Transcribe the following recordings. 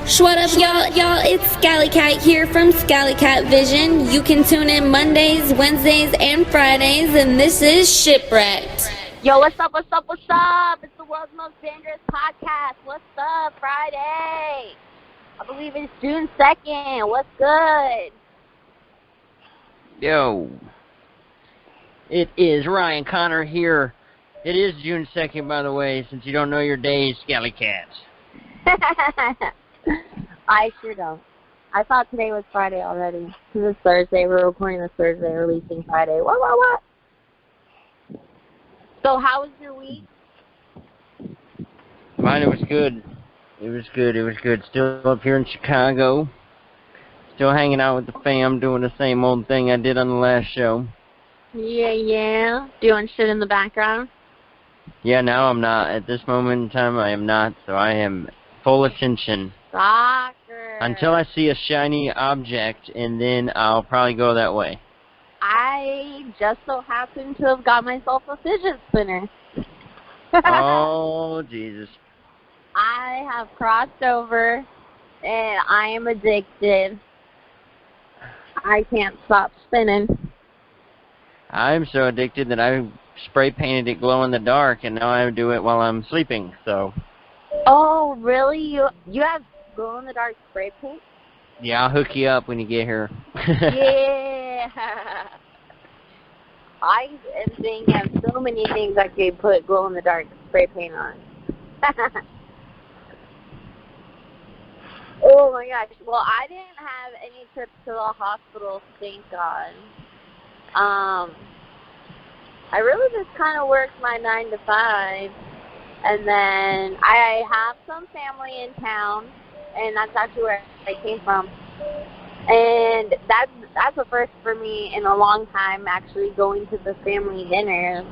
What up, y'all? It's Scally Cat here from Scally Cat Vision. You can tune in Mondays, Wednesdays, and Fridays, and this is Shipwrecked. Yo, what's up? It's the world's most dangerous podcast. What's up, Friday? I believe it's June 2nd. What's good? Yo. It is Ryan Connor here. It is June 2nd, by the way, since you don't know your days, Scally Cats. I sure don't. I thought today was Friday already. Because it's Thursday. We're recording this Thursday, releasing Friday. What? So how was your week? Mine, it was good. It was good. Still up here in Chicago. Still hanging out with the fam, doing the same old thing I did on the last show. Yeah. Doing shit in the background? Yeah, now I'm not. At this moment in time, I am not. So I am full attention. Soccer. Until I see a shiny object, and then I'll probably go that way. I just so happen to have got myself a fidget spinner. Oh, Jesus. I have crossed over, and I am addicted. I can't stop spinning. I'm so addicted that I spray painted it glow in the dark, and now I do it while I'm sleeping, so. Oh, really? You have glow-in-the-dark spray paint? Yeah, I'll hook you up when you get here. Yeah. I am thinking of so many things I could put glow-in-the-dark spray paint on. Oh, my gosh. Well, I didn't have any trips to the hospital, thank God. I really just kind of worked my 9 to 5, and then I have some family in town, and that's actually where I came from. And that's a first for me in a long time, actually going to the family dinner.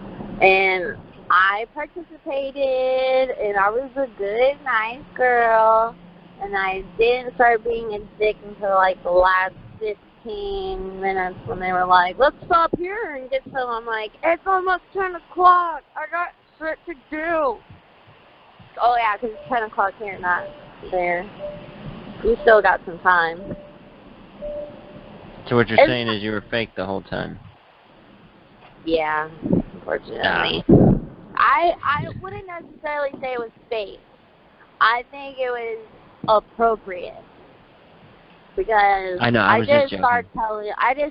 And I participated, and I was a good, nice girl. And I didn't start being a dick until like the last 15 minutes when they were like, let's stop here and get some. I'm like, it's almost 10 o'clock. I got shit to do. Oh, yeah, because it's 10 o'clock here, not there. We still got some time. So what you're saying is you were fake the whole time? Yeah, unfortunately. I wouldn't necessarily say it was fake. I think it was appropriate. Because I just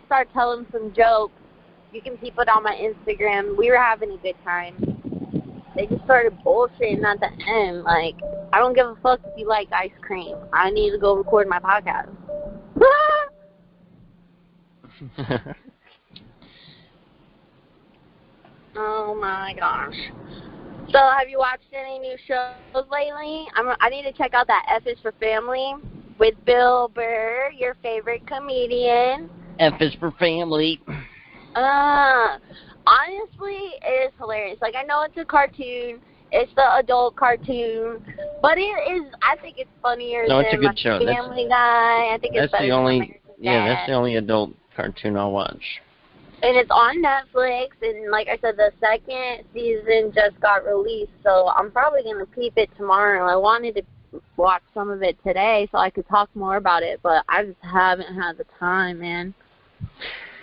start telling some jokes. You can keep it on my Instagram. We were having a good time. They just started bullshitting at the end. Like, I don't give a fuck if you like ice cream. I need to go record my podcast. Oh my gosh. So have you watched any new shows lately? I need to check out that F is for Family with Bill Burr, your favorite comedian. F is for Family. Honestly, it is hilarious. Like, I know it's a cartoon. It's the adult cartoon. But it is, I think it's funnier than it's a good show. Family Guy. I think it's better than that's the only adult cartoon I'll watch. And it's on Netflix, and like I said, the second season just got released, so I'm probably going to peep it tomorrow. I wanted to watch some of it today so I could talk more about it, but I just haven't had the time, man.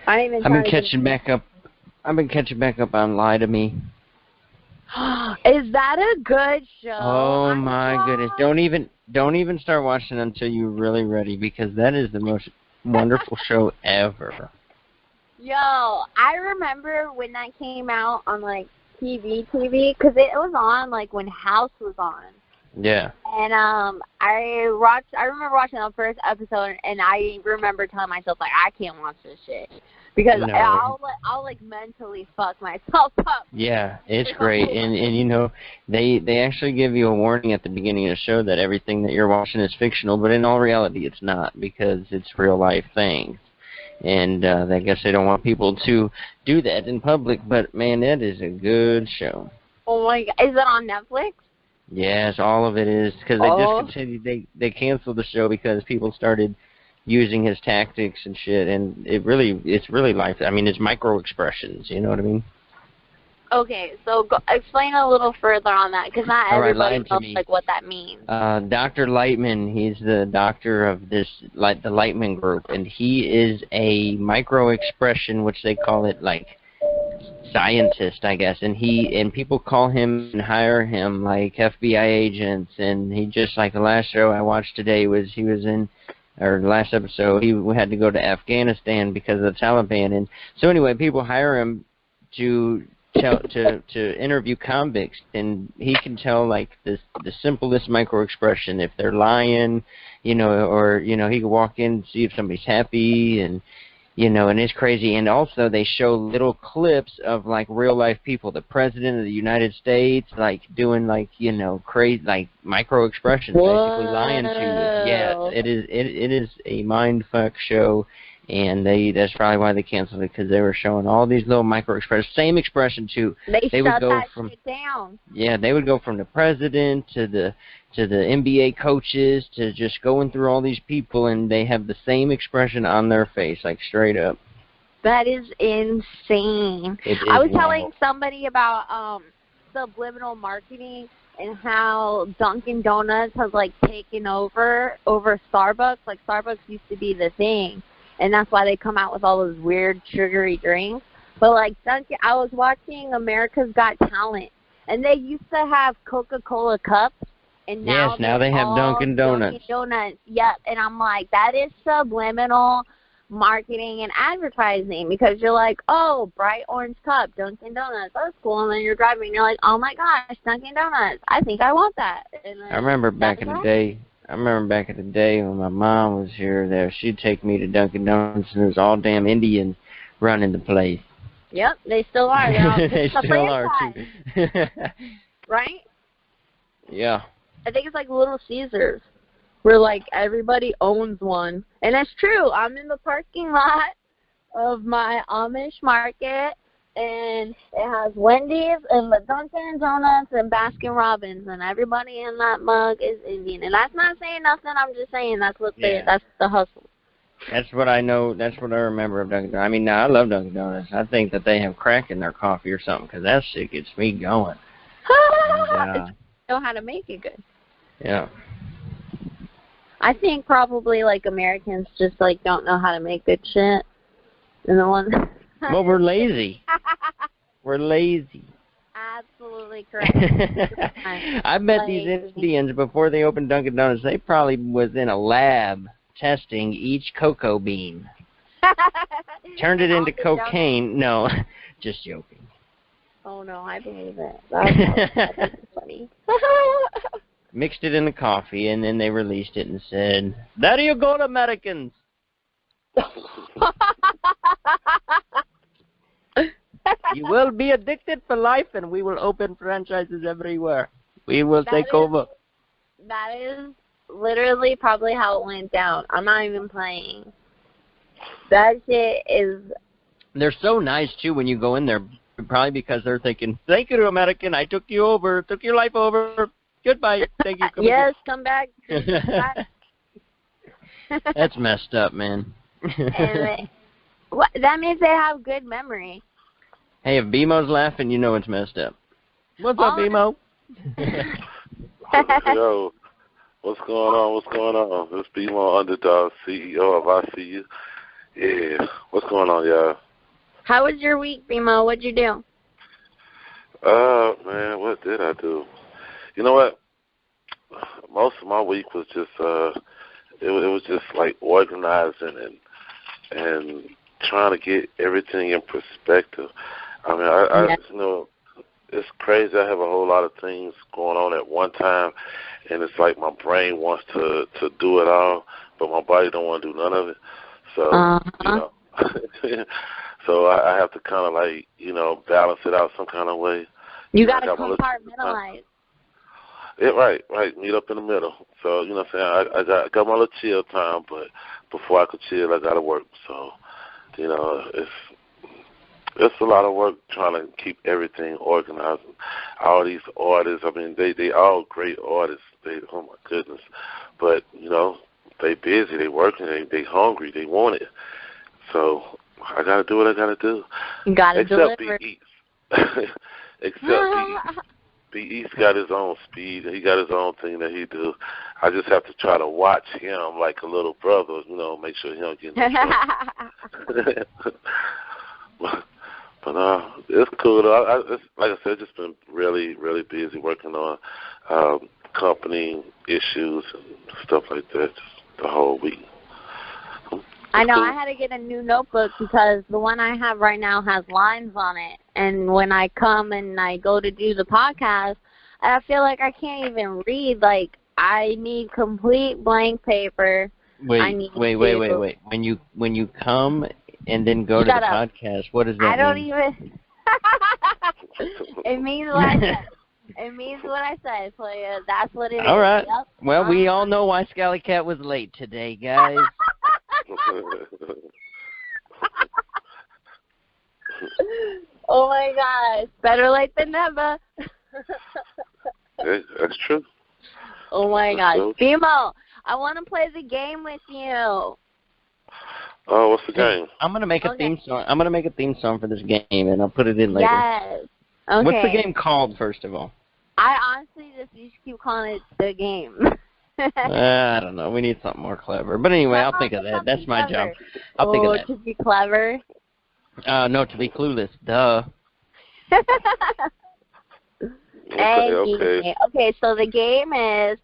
I've been catching back up on Lie to Me. Is that a good show? Oh my goodness. Don't even start watching until you're really ready, because that is the most wonderful show ever. Yo, I remember when that came out on, like, TV, because it was on, like, when House was on. Yeah. And I remember watching the first episode, and I remember telling myself, like, I can't watch this shit. Because I'll like, mentally fuck myself up. Yeah, it's great. And you know, they actually give you a warning at the beginning of the show that everything that you're watching is fictional, but in all reality it's not, because it's real-life things. And I guess they don't want people to do that in public, but, man, that is a good show. Oh, my God. Is it on Netflix? Yes, all of it is, because they discontinued, they canceled the show because people started using his tactics and shit, and it's really life. I mean, it's micro expressions, you know what I mean? Okay, so explain a little further on that, because not All right, everybody lying to knows me. like what that means. Dr. Lightman, he's the doctor of this, like the Lightman Group, and he is a micro-expression, which they call it, like, scientist, I guess, and people call him and hire him like FBI agents, and he just, like the last show I watched today or the last episode, he had to go to Afghanistan because of the Taliban, and so anyway, people hire him to interview convicts, and he can tell like the simplest micro expression if they're lying, or he can walk in and see if somebody's happy, and and it's crazy. And also they show little clips of like real life people, the president of the United States, like doing like crazy like micro expressions, basically lying to you. Yeah, it is a mind fuck show. And that's probably why they canceled it, because they were showing all these little micro expressions, same expression too. They would shut go that from shit down. Yeah, they would go from the president to the NBA coaches to just going through all these people, and they have the same expression on their face, like straight up. That is insane. I was telling somebody about subliminal marketing and how Dunkin' Donuts has like taken over Starbucks. Like Starbucks used to be the thing. And that's why they come out with all those weird sugary drinks. But like Dunkin', I was watching America's Got Talent, and they used to have Coca-Cola cups, and now they have Dunkin' Donuts. Dunkin' Donuts. Yep. And I'm like, that is subliminal marketing and advertising, because you're like, oh, bright orange cup, Dunkin' Donuts, that's cool. And then you're driving, and you're like, oh my gosh, Dunkin' Donuts, I think I want that. And I remember back in the day. When my mom was here, she'd take me to Dunkin' Donuts, and it was all damn Indians running the place. Yep, they still are. They still are too. Right? Yeah. I think it's like Little Caesars, where like everybody owns one, and that's true. I'm in the parking lot of my Amish market, and it has Wendy's and the Dunkin' Donuts and Baskin Robbins, and everybody in that mug is Indian. And that's not saying nothing. I'm just saying that's that's the hustle. That's what I know. That's what I remember of Dunkin' Donuts. I mean, now I love Dunkin' Donuts. I think that they have crack in their coffee or something, because that shit gets me going. And, know how to make it good. Yeah. I think probably like Americans just like don't know how to make good shit. And the ones well, we're lazy. We're lazy. Absolutely correct. I bet these Indians, before they opened Dunkin' Donuts, they probably was in a lab testing each cocoa bean. Turned it into cocaine. No, just joking. Oh no, I believe it. That's funny. Mixed it in the coffee, and then they released it and said, "There you go, Americans." You will be addicted for life, and we will open franchises everywhere. We will take over. That is literally probably how it went down. I'm not even playing. That shit is... They're so nice, too, when you go in there, probably because they're thinking, thank you, American, I took you over, took your life over. Goodbye. Thank you. Come back. That's messed up, man. That means they have good memory. Hey, if BMO's laughing, you know it's messed up. What's up, BMO? Yo, what's going on? This BMO Underdog, CEO of ICU. Yeah, what's going on, y'all? How was your week, BMO? What'd you do? Man, what did I do? You know what? Most of my week was just, it was just like organizing and trying to get everything in perspective. I mean, I you know, it's crazy. I have a whole lot of things going on at one time, and it's like my brain wants to do it all, but my body don't want to do none of it. So, you know, so I have to kind of like, you know, balance it out some kind of way. You got to compartmentalize. Yeah, right. Meet up in the middle. So, you know what I'm saying? I got my little chill time, but before I could chill, I got to work. So, you know, it's a lot of work trying to keep everything organized. All these artists, I mean, they all great artists. Oh my goodness. But, you know, they busy, they working, they hungry, they want it. So I got to do what I got to do. You got to deliver. Be eat. except he's got his own speed. He got his own thing that he do. I just have to try to watch him like a little brother, make sure he don't get in trouble. But it's cool. It's, like I said, just been really, really busy working on company issues and stuff like that just the whole week. I know. I had to get a new notebook because the one I have right now has lines on it. And when I come and I go to do the podcast, I feel like I can't even read. Like, I need complete blank paper. Wait. When you come and then go to the podcast, what does that mean? I don't even. It means what I said. It means what I said. So that's what it is. All right. Yep. Well, we all know why Scally Cat was late today, guys. Oh my gosh. Better late than never. That's true. Oh my gosh. Bimo, I want to play the game with you. Oh, what's the game? I'm gonna make a theme song. I'm gonna make a theme song for this game, and I'll put it in later. Yes. Okay. What's the game called, first of all? I honestly just keep calling it the game. I don't know. We need something more clever. But anyway, I'll think of that. That's my job. I'll think of that. To be clever? No, to be clueless. Duh. Okay, so the game is,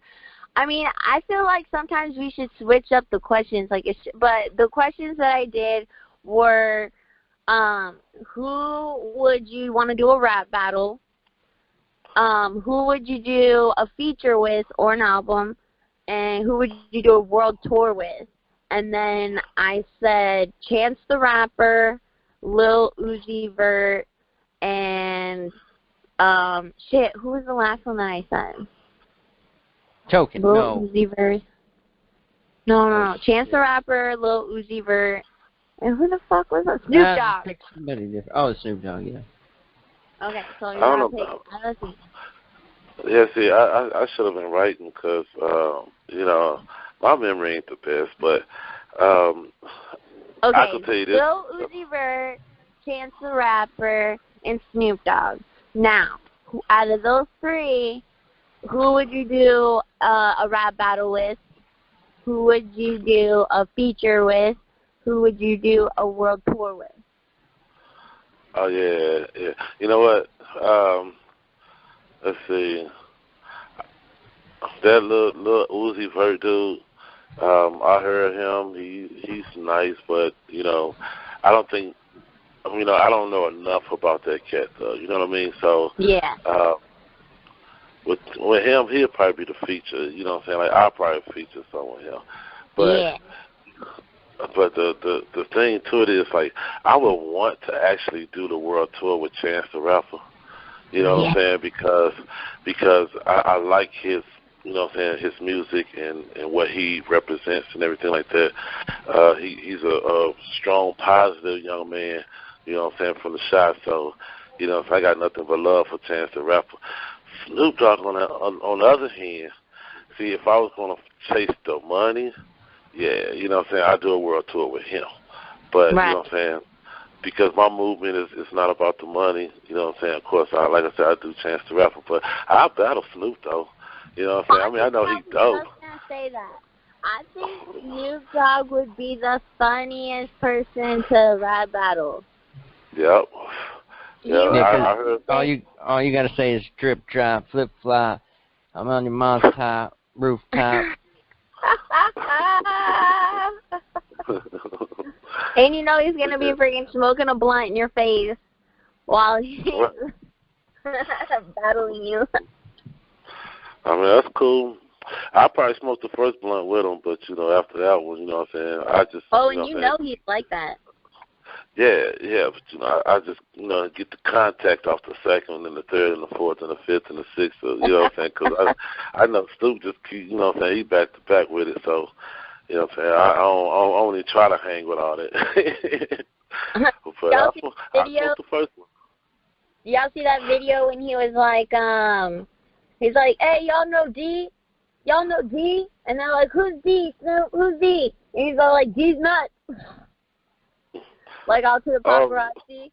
I feel like sometimes we should switch up the questions. But the questions that I did were, who would you want to do a rap battle? Who would you do a feature with or an album? And who would you do a world tour with? And then I said Chance the Rapper, Lil Uzi Vert, and who was the last one that I said? Token. Lil Uzi Vert. No. Chance the Rapper, Lil Uzi Vert, and who the fuck was that? Snoop Dogg. Pick somebody different. Oh, Snoop Dogg, yeah. Okay, so you're gonna pick. Let's see. Yeah, see, I should have been writing because, my memory ain't the best, but I can tell you this. Lil Uzi Vert, Chance the Rapper, and Snoop Dogg. Now, out of those three, who would you do a rap battle with? Who would you do a feature with? Who would you do a world tour with? Oh, yeah. You know what? Let's see. That little Uzi Vert dude, I heard him. He's nice, but, I don't think, I don't know enough about that cat, though. You know what I mean? So, yeah. With him, he'll probably be the feature. You know what I'm saying? Like, I'll probably feature someone with him. But, yeah. But the thing to it is, like, I would want to actually do the world tour with Chance the Rapper. You know what I'm saying? Because I like his, his music and what he represents and everything like that. He's a strong, positive young man, from the shop. So, if I got nothing but love for Chance the Rapper. Snoop Dogg, on the other hand, see, if I was going to chase the money, I'd do a world tour with him. But, because my movement is not about the money, Of course, like I said, I do Chance the Rapper, but I'll battle Snoop, though. I know he's dope. I was going to say that. I think Snoop Dogg would be the funniest person to rap battle. Yep. Yeah, I heard. All you gotta say is drip, drop, flip, flop. I'm on your mom's top, rooftop. And he's gonna be freaking smoking a blunt in your face while he's battling you. That's cool. I probably smoked the first blunt with him, but after that one, what I'm saying, I just. Oh, and he's like that. Yeah, but I just get the contact off the second and the third and the fourth and the fifth and the sixth. So, what I'm saying? Because I know Snoop just keep, what I'm saying, he back to back with it. So, what I'm saying, I don't even try to hang with all that. But I smoked the first one. Y'all see that video when he was like, he's like, hey, y'all know D? Y'all know D? And they're like, who's D, Snoop? Who's D? And he's all like, D's nuts. Like, out to the paparazzi.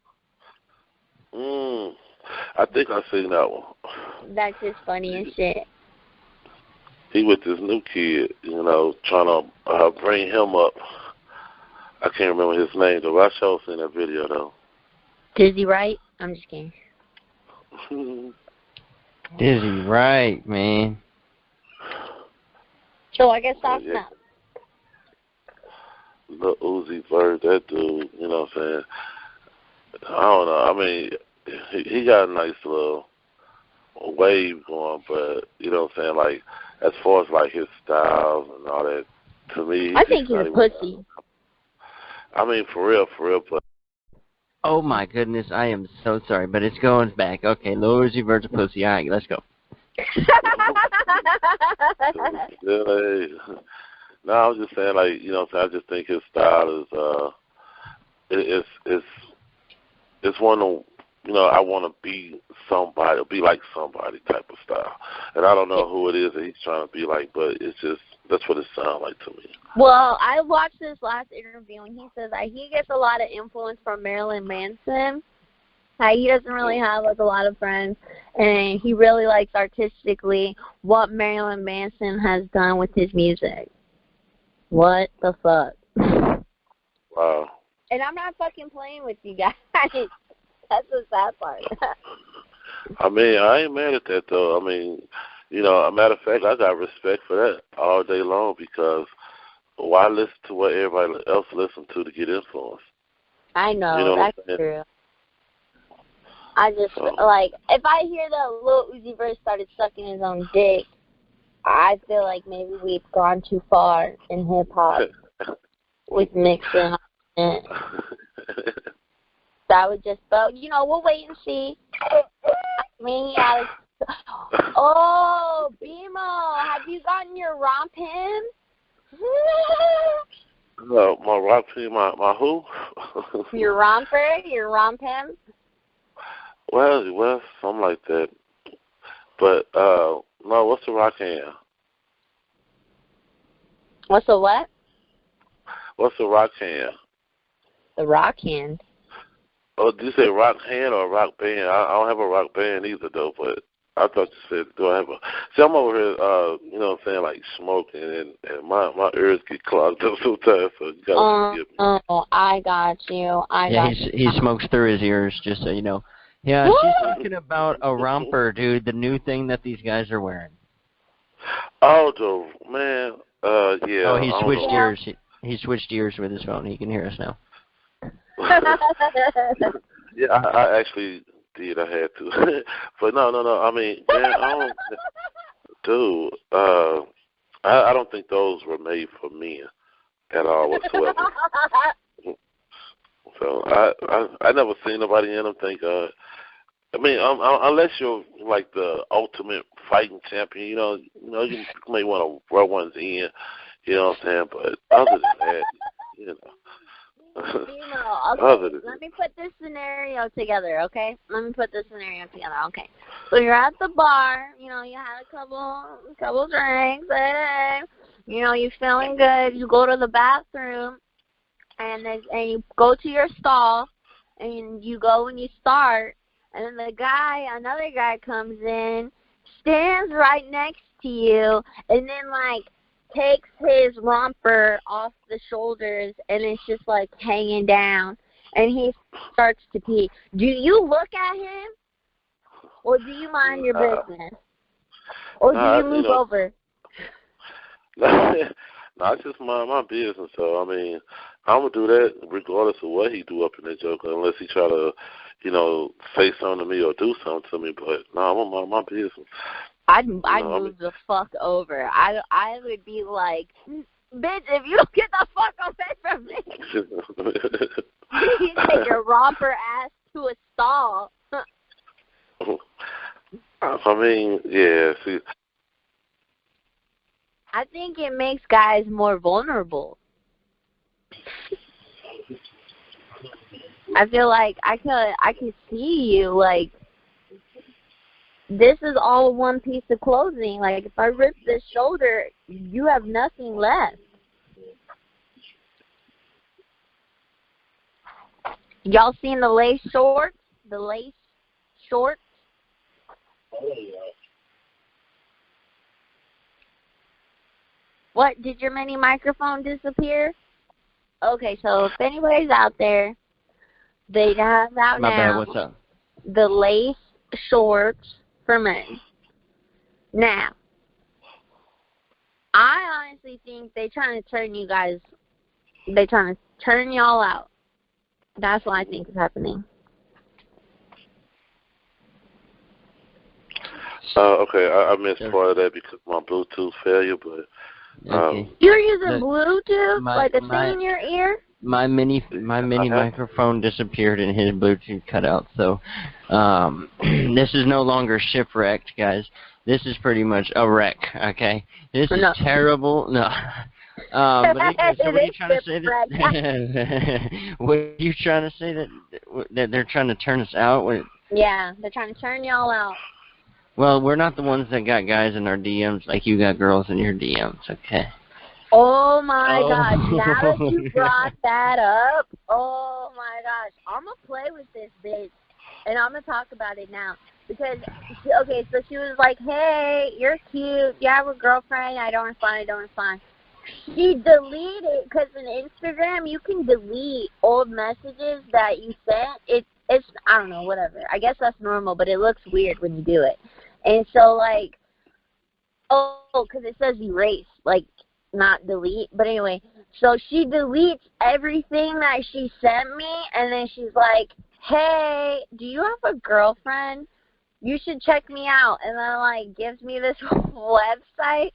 I think I seen that one. That's just funny as shit. He with this new kid, trying to bring him up. I can't remember his name, though. I sure seen that video, though. Dizzy Wright? I'm just kidding. Dizzy Wright, man. So I guess stop now. Lil Uzi Vert, that dude, you know what I'm saying? I don't know. I mean, he got a nice little wave going, but, you know what I'm saying? Like, as far as, like, his styles and all that, to me, I think he's a pussy. I mean, for real, but. Oh, my goodness. I am so sorry, but it's going back. Okay, Lil Uzi Vert's a pussy. All right, let's go. No, I was just saying, like, you know what I'm saying? I just think his style is, it's one of, I want to be somebody, or be like somebody type of style. And I don't know who it is that he's trying to be like, but it's just, that's what it sounds like to me. Well, I watched this last interview, and he says that he gets a lot of influence from Marilyn Manson. He doesn't really have, like, a lot of friends, and he really likes artistically what Marilyn Manson has done with his music. What the fuck? Wow. And I'm not fucking playing with you guys. That's the sad part. I mean, I ain't mad at that, though. I mean, a matter of fact, I got respect for that all day long, because why listen to what everybody else listens to get influenced? I know, that's true. I just, like, if I hear that Lil Uzi Vert started sucking his own dick, I feel like maybe we've gone too far in hip-hop with mixing it. That would just, but, we'll wait and see. Me, Alex. Oh, BMO, have you gotten your romp him? My rock team, my who? Your romper? Your romp him? Well, something like that. But, no, what's the rock hand? What's the what? What's the rock hand? The rock hand. Oh, did you say rock hand or rock band? I don't have a rock band either, though, but I thought you said, do I have a... See, I'm over here, you know what I'm saying, like smoking, and my ears get clogged up sometimes, so you gotta forgive me. Oh, I got you. He smokes through his ears, just so you know. Yeah, she's talking about a romper, dude, the new thing that these guys are wearing. Oh, man, yeah. Oh, he switched ears. He switched ears with his phone. He can hear us now. Yeah, I actually did. I had to. But no. I mean, man, dude, I don't think those were made for men at all whatsoever. So I never seen nobody in them think, I mean, unless you're like the ultimate fighting champion, you may want to rub ones in, you know what I'm saying? But other than that, okay, let me put this scenario together, okay? Okay. So you're at the bar, you had a couple drinks, you're feeling good. You go to the bathroom, and you go to your stall, and you go and you start, and then another guy comes in, stands right next to you, and then, like, takes his romper off the shoulders, and it's just, like, hanging down, and he starts to pee. Do you look at him, or do you mind your business? Or do you move over? No, I just mind my business, so, I mean, I'm going to do that regardless of what he do up in that joke, unless he try to, say something to me or do something to me, but, no, I'm going to mind my business. I'd move the fuck over. I would be like, bitch, if you don't get the fuck away from me, you take your romper ass to a stall. I mean, yeah, see. I think it makes guys more vulnerable. I feel like I could see you, like, this is all one piece of clothing. Like, if I rip this shoulder, you have nothing left. Y'all seen the lace shorts? The lace shorts? What, did your mini microphone disappear? Okay, so if anybody's out there, they have out My bad, now what's up? the lace shorts for men. Now, I honestly think they're trying to turn you guys, they're trying to turn y'all out. That's what I think is happening. Okay, I missed part of that because of my Bluetooth failure, but Okay. You're using Bluetooth, like a thing in your ear? My mini microphone disappeared and his Bluetooth cut out. So this is no longer shipwrecked, guys. This is pretty much a wreck. Okay, this is terrible. No. But anyway, so what are you trying to say? That, what are you trying to say that they're trying to turn us out? Yeah, they're trying to turn y'all out. Well, we're not the ones that got guys in our DMs like you got girls in your DMs. Okay. Oh my gosh, now that you brought that up, oh my gosh, I'm going to play with this bitch, and I'm going to talk about it now, because, okay, so she was like, hey, you're cute, you have a girlfriend, I don't respond. She deleted, because in Instagram, you can delete old messages that you sent. It's, I don't know, whatever, I guess that's normal, but it looks weird when you do it, and so, like, because it says erase, like, not delete, but anyway, so she deletes everything that she sent me, and then she's like, hey, do you have a girlfriend? You should check me out, and then, like, gives me this website,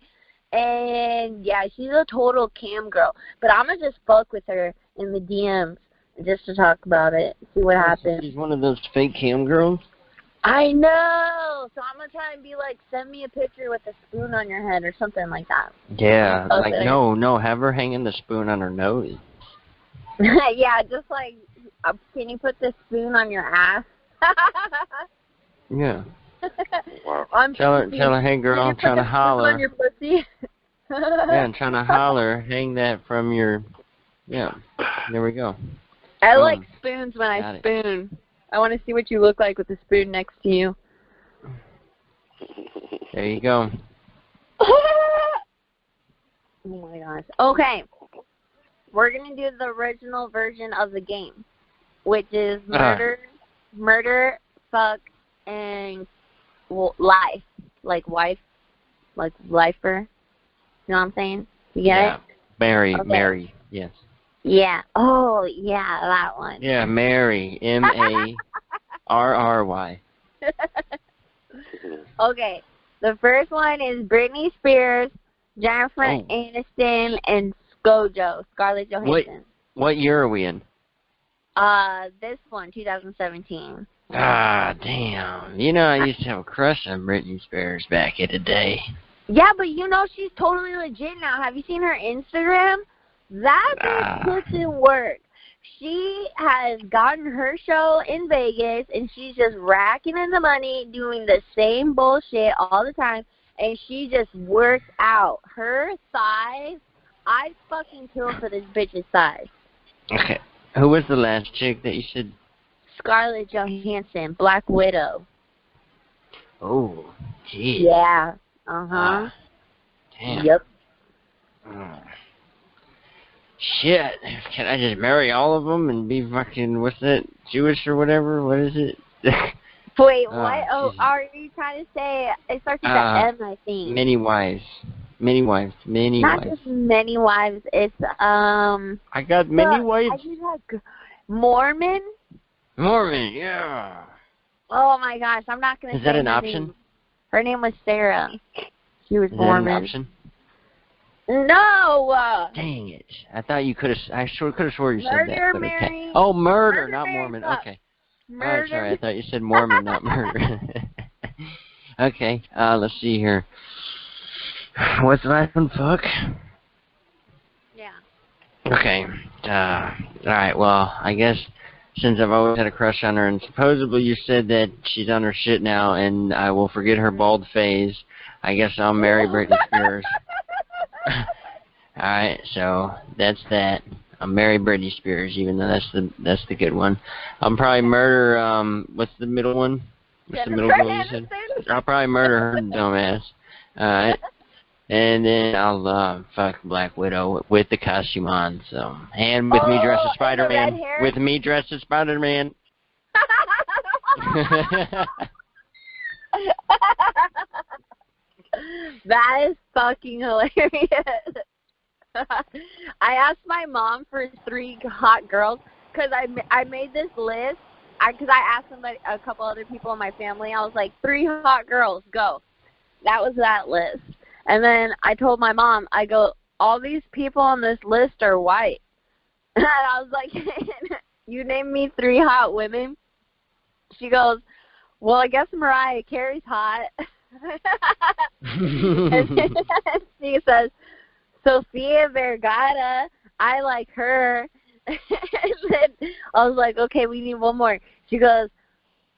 and, yeah, she's a total cam girl, but I'm going to just fuck with her in the DMs just to talk about it, see what happens. She's one of those fake cam girls? I know. So I'm going to try and be like, send me a picture with a spoon on your head or something like that. Yeah, like, no, have her hanging the spoon on her nose. Yeah, just like, can you put the spoon on your ass? Yeah. wow. Tell her, hey girl, I'm trying to holler. On your pussy? Yeah, I'm trying to holler. Hang that from your, yeah, there we go. I like spoons when I spoon. I want to see what you look like with the spoon next to you. There you go. Oh my gosh. Okay. We're going to do the original version of the game, which is murder, fuck, and life. Like wife. Like lifer. You know what I'm saying? You get it? Mary, yes. Yeah. Oh, yeah, that one. Yeah, Mary. Marry. Okay. The first one is Britney Spears, Jennifer Aniston, and Scarlett Johansson. What year are we in? This one, 2017. Ah, damn. You know, I used to have a crush on Britney Spears back in the day. Yeah, but you know she's totally legit now. Have you seen her Instagram? That bitch puts in work. She has gotten her show in Vegas, and she's just racking in the money, doing the same bullshit all the time, and she just works out. Her thighs, I fucking kill for this bitch's thighs. Okay. Who was the last chick that you said? Scarlett Johansson, Black Widow. Oh, gee. Yeah. Uh-huh. Damn. Yep. Shit. Can I just marry all of them and be fucking, what's that, Jewish or whatever? What is it? Wait, what? Oh, are you trying to say, it starts with the M, I think. Many wives. Not just many wives, it's, I got many wives. I just like Mormon, yeah. Oh my gosh, I'm not going to say Is that an her option? name. Her name was Sarah. She was Is Mormon. that an option? No! Dang it. I thought you could have, I could have swore you said that. Murder, But Mary. okay. Oh, murder, not Mary Mormon. fuck. Okay. Murder. Oh, sorry, I thought you said Mormon, not murder. Okay, let's see here. What's the last one? Fuck? Yeah. Okay. Alright, well, I guess since I've always had a crush on her, and supposedly you said that she's on her shit now, and I will forget her bald phase, I guess I'll marry Britney Spears. Alright, so that's that. I'll marry Britney Spears, even though that's the good one. I'll probably murder, what's the middle one? What's the middle girl you said? I'll probably murder her dumbass. Alright. And then I'll fuck Black Widow with the costume on, so. And with me dressed as Spider-Man. With me dressed as Spider-Man. That is fucking hilarious. I asked my mom for 3 hot girls because I made this list. Because I asked a couple other people in my family. I was like, 3 hot girls, go. That was that list. And then I told my mom, I go, all these people on this list are white. And I was like, you name me 3 hot women? She goes, well, I guess Mariah Carey's hot. And she says, Sofia Vergara, I like her. And then I was like, okay, we need one more. She goes,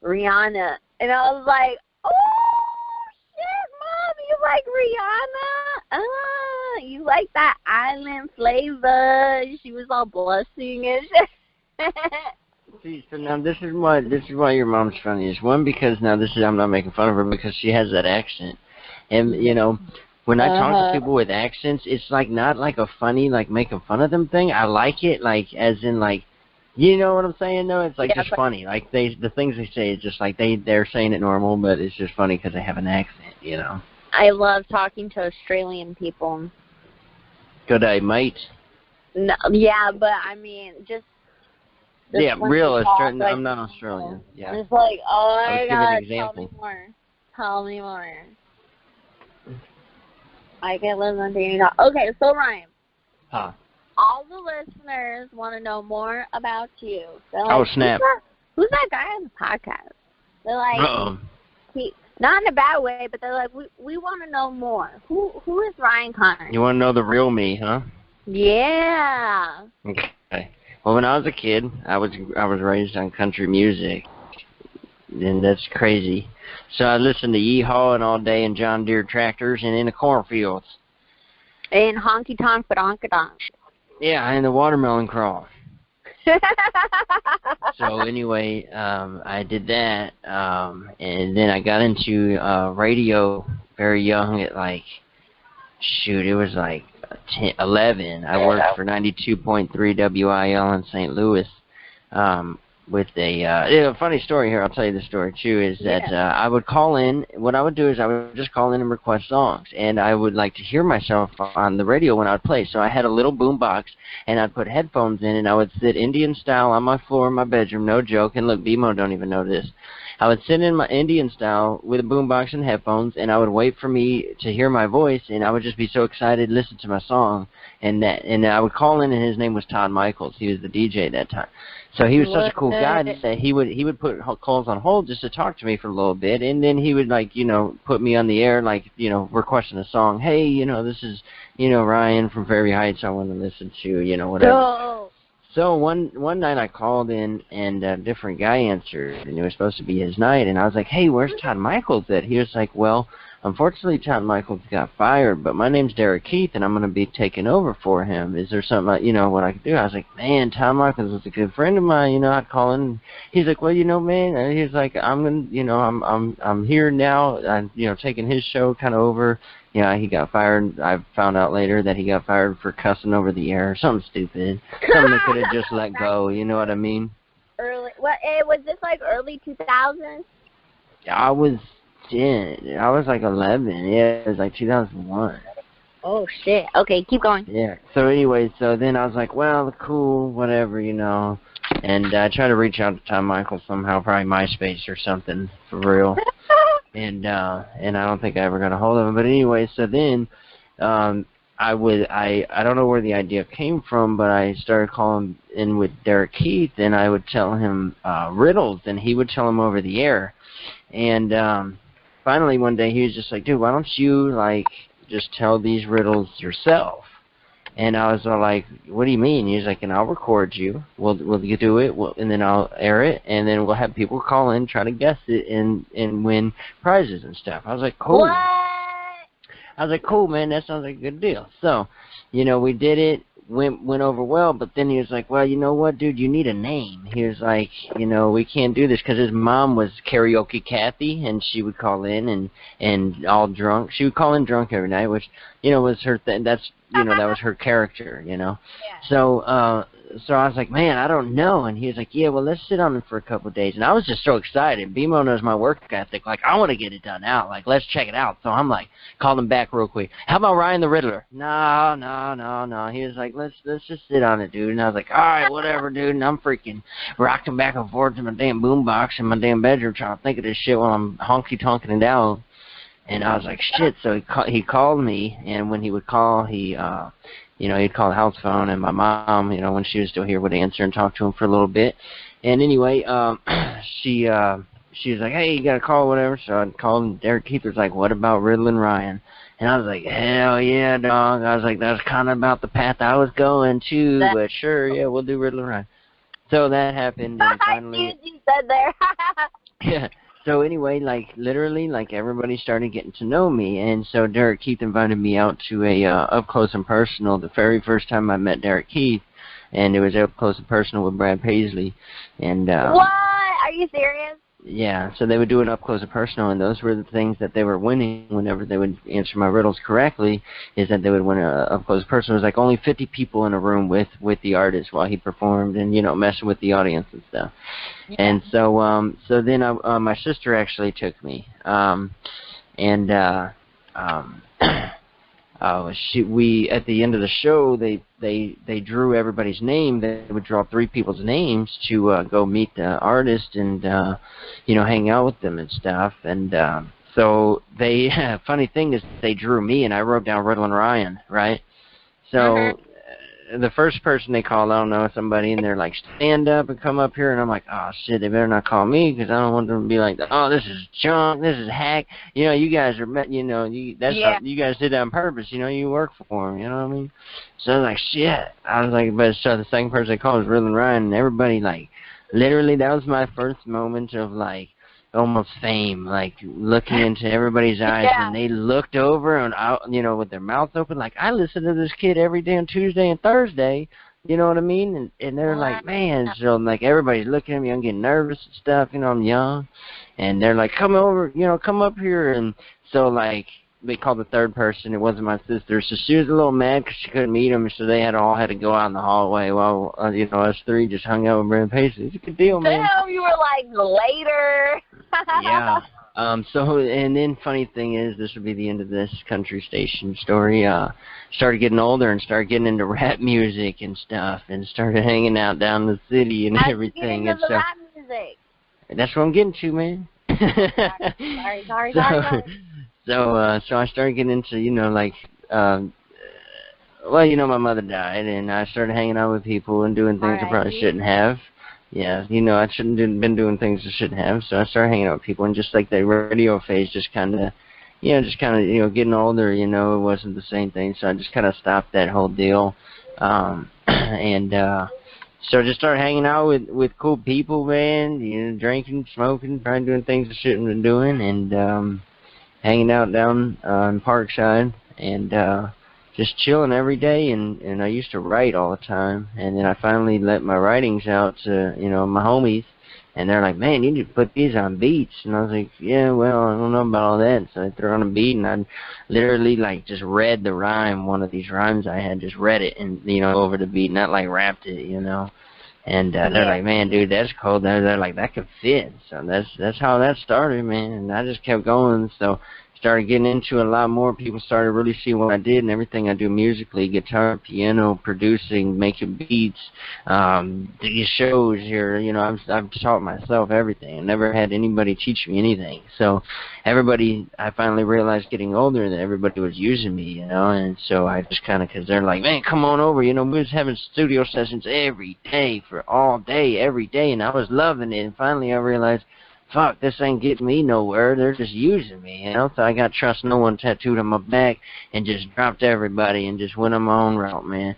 Rihanna. And I was like, oh, shit, Mom, you like Rihanna? You like that island flavor. She was all blushing and shit. See, so now this is why your mom's funny. Is one, because now I'm not making fun of her because she has that accent. And, you know, when I talk to people with accents, it's like not like a funny, like making fun of them thing. I like it, like, as in, like, you know what I'm saying, though? It's like just funny. Like, the things they say is just like they're saying it normal, but it's just funny because they have an accent, you know? I love talking to Australian people. Good day, mate. No, yeah, but I mean, just yeah, real Australian. Like, I'm not Australian. Yeah. It's like, oh my God, tell me more. Tell me more. I can listen to you talk. Okay, so Ryan. Huh. All the listeners want to know more about you. Like, oh, snap. Who's that guy on the podcast? They're like, not in a bad way, but they're like, we want to know more. Who is Ryan Connor? You want to know the real me, huh? Yeah. Okay. Well, when I was a kid, I was raised on country music, and that's crazy. So I listened to Yeehaw all day and John Deere tractors and in the cornfields. And honky tonk badonkadonk. Yeah, and the watermelon crawl. So anyway, I did that, and then I got into radio very young at like, shoot, it was like 11. I worked for 92.3 WIL in St. Louis with a funny story here. I'll tell you the story too. Is that I would call in. What I would do is I would just call in and request songs, and I would like to hear myself on the radio when I would play. So I had a little boom box, and I'd put headphones in, and I would sit Indian style on my floor in my bedroom. No joke. And look, BMO don't even know this. I would sit in my Indian style with a boombox and headphones, and I would wait for me to hear my voice, and I would just be so excited to listen to my song. And I would call in, and his name was Todd Michaels. He was the DJ at that time. So he was such a cool guy that he would put calls on hold just to talk to me for a little bit, and then he would, like, you know, put me on the air, like, you know, requesting a song. Hey, you know, this is, you know, Ryan from Fairy Heights. I want to listen to, you know, whatever. Oh. So one night I called in, and a different guy answered, and it was supposed to be his night, and I was like, hey, where's Todd Michaels at? He was like, well, unfortunately, Todd Michaels got fired, but my name's Derek Keith, and I'm going to be taking over for him. Is there something, you know, what I could do? I was like, man, Todd Michaels was a good friend of mine. You know, I'd call in. He's like, well, you know, man, and he's like, I'm going to, you know, I'm here now. I'm, you know, taking his show kind of over. Yeah, he got fired. I found out later that he got fired for cussing over the air, something stupid, something they could have just let go. You know what I mean? Was this like early 2000s? I was like 11. Yeah, it was like 2001. Oh shit. Okay, keep going. Yeah. So anyway, so then I was like, well, cool, whatever, you know. And I tried to reach out to Tom Michael somehow, probably MySpace or something, for real. And I don't think I ever got a hold of him. But anyway, so then I don't know where the idea came from, but I started calling in with Derek Keith, and I would tell him riddles, and he would tell them over the air. And finally one day he was just like, dude, why don't you, like, just tell these riddles yourself? And I was all like, what do you mean? He was like, and I'll record you. We'll you do it, and then I'll air it, and then we'll have people call in, try to guess it, and win prizes and stuff. I was like, cool. What? I was like, cool, man, that sounds like a good deal. So, you know, we did it. went over well, but then he was like, well, you know what, dude, you need a name. He was like, you know, we can't do this, because his mom was Karaoke Kathy, and she would call in and all drunk. She would call in drunk every night, which, you know, was her thing. That's, you know, that was her character, you know. Yeah. So I was like, man, I don't know. And he was like, yeah, well, let's sit on it for a couple of days. And I was just so excited. BMO knows my work ethic. Like, I want to get it done out. Like, let's check it out. So I'm like, called him back real quick. How about Ryan the Riddler? No. He was like, let's just sit on it, dude. And I was like, all right, whatever, dude. And I'm freaking rocking back and forth to my damn boombox in my damn bedroom trying to think of this shit while I'm honky-tonking it out. And I was like, shit. So he called me, and when he would call, you know, he'd call the house phone, and my mom, you know, when she was still here, would answer and talk to him for a little bit. And anyway, she was like, hey, you got a call, whatever. So I called, and Derek Keith was like, what about Riddle and Ryan? And I was like, hell yeah, dog. I was like, that's kind of about the path I was going to, but sure, yeah, we'll do Riddle and Ryan. So that happened, and finally... you said there. Yeah. So anyway, like, literally, like, everybody started getting to know me, and so Derek Keith invited me out to a up close and personal. The very first time I met Derek Keith, and it was up close and personal with Brad Paisley. And what? Are you serious? Yeah, so they would do an up close and personal, and those were the things that they were winning whenever they would answer my riddles correctly, is that they would win a up close and personal. It was like only 50 people in a room with the artist while he performed, and, you know, messing with the audience and stuff. Yeah. And so then my sister actually took me, we at the end of the show, they drew everybody's name. They would draw 3 people's names to go meet the artist and you know, hang out with them and stuff. And so they funny thing is they drew me, and I wrote down Riddle and Ryan, right? So the first person they called, I don't know, somebody, and they're like, stand up and come up here. And I'm like, oh shit, they better not call me, because I don't want them to be like, oh, this is junk, this is hack. You know, you guys are, you know, you guys did that on purpose. You know, you work for them. You know what I mean? So I was like, shit. I was like, but so the second person they called was Riddle and Ryan, and everybody, like, literally, that was my first moment of, like, almost fame, like looking into everybody's eyes when they looked over and out, you know, with their mouths open, like, I listen to this kid every day on Tuesday and Thursday, you know what I mean? And they're like, man, so like everybody's looking at me, I'm getting nervous and stuff, you know, I'm young, and they're like, come over, you know, come up here. And so, like, they called the third person. It wasn't my sister, so she was a little mad because she couldn't meet him, so they all had to go out in the hallway while you know, us 3 just hung out with Brad Paisley. It's a good deal, man. Damn, you were like later. Yeah. So, and then funny thing is, this would be the end of this country station story. Started getting older and started getting into rap music and stuff, and started hanging out down in the city and everything. How'd you get into the rap music? That's what I'm getting to, man. Sorry. So I started getting into, you know, like, well, you know, my mother died, and I started hanging out with people and doing things I probably shouldn't have. Yeah, you know, I shouldn't have been doing things I shouldn't have, so I started hanging out with people, and just like the radio phase, just kind of, you know, getting older, you know, it wasn't the same thing, so I just kind of stopped that whole deal, so I just started hanging out with cool people, man, you know, drinking, smoking, probably doing things I shouldn't have been doing, and hanging out down in Parkside, and just chilling every day, and I used to write all the time, and then I finally let my writings out to, you know, my homies, and they're like, man, you need to put these on beats, and I was like, yeah, well, I don't know about all that, so I threw on a beat, and I literally, like, just read the rhyme, one of these rhymes I had, just read it, and, you know, over the beat, not, like, rapped it, you know, and they're like, man, dude, that's cool, they're like, that could fit, so that's how that started, man, and I just kept going, so started getting into a lot more. People started really seeing what I did and everything I do musically, guitar, piano, producing, making beats, these shows here, you know, I've taught myself everything. I never had anybody teach me anything. So everybody, I finally realized getting older that everybody was using me, you know, and so I just kind of, because they're like, man, come on over, you know, we was having studio sessions every day for all day, every day, and I was loving it, and finally I realized, fuck, this ain't getting me nowhere. They're just using me, you know? So I got Trust No One tattooed on my back and just dropped everybody and just went on my own route, man.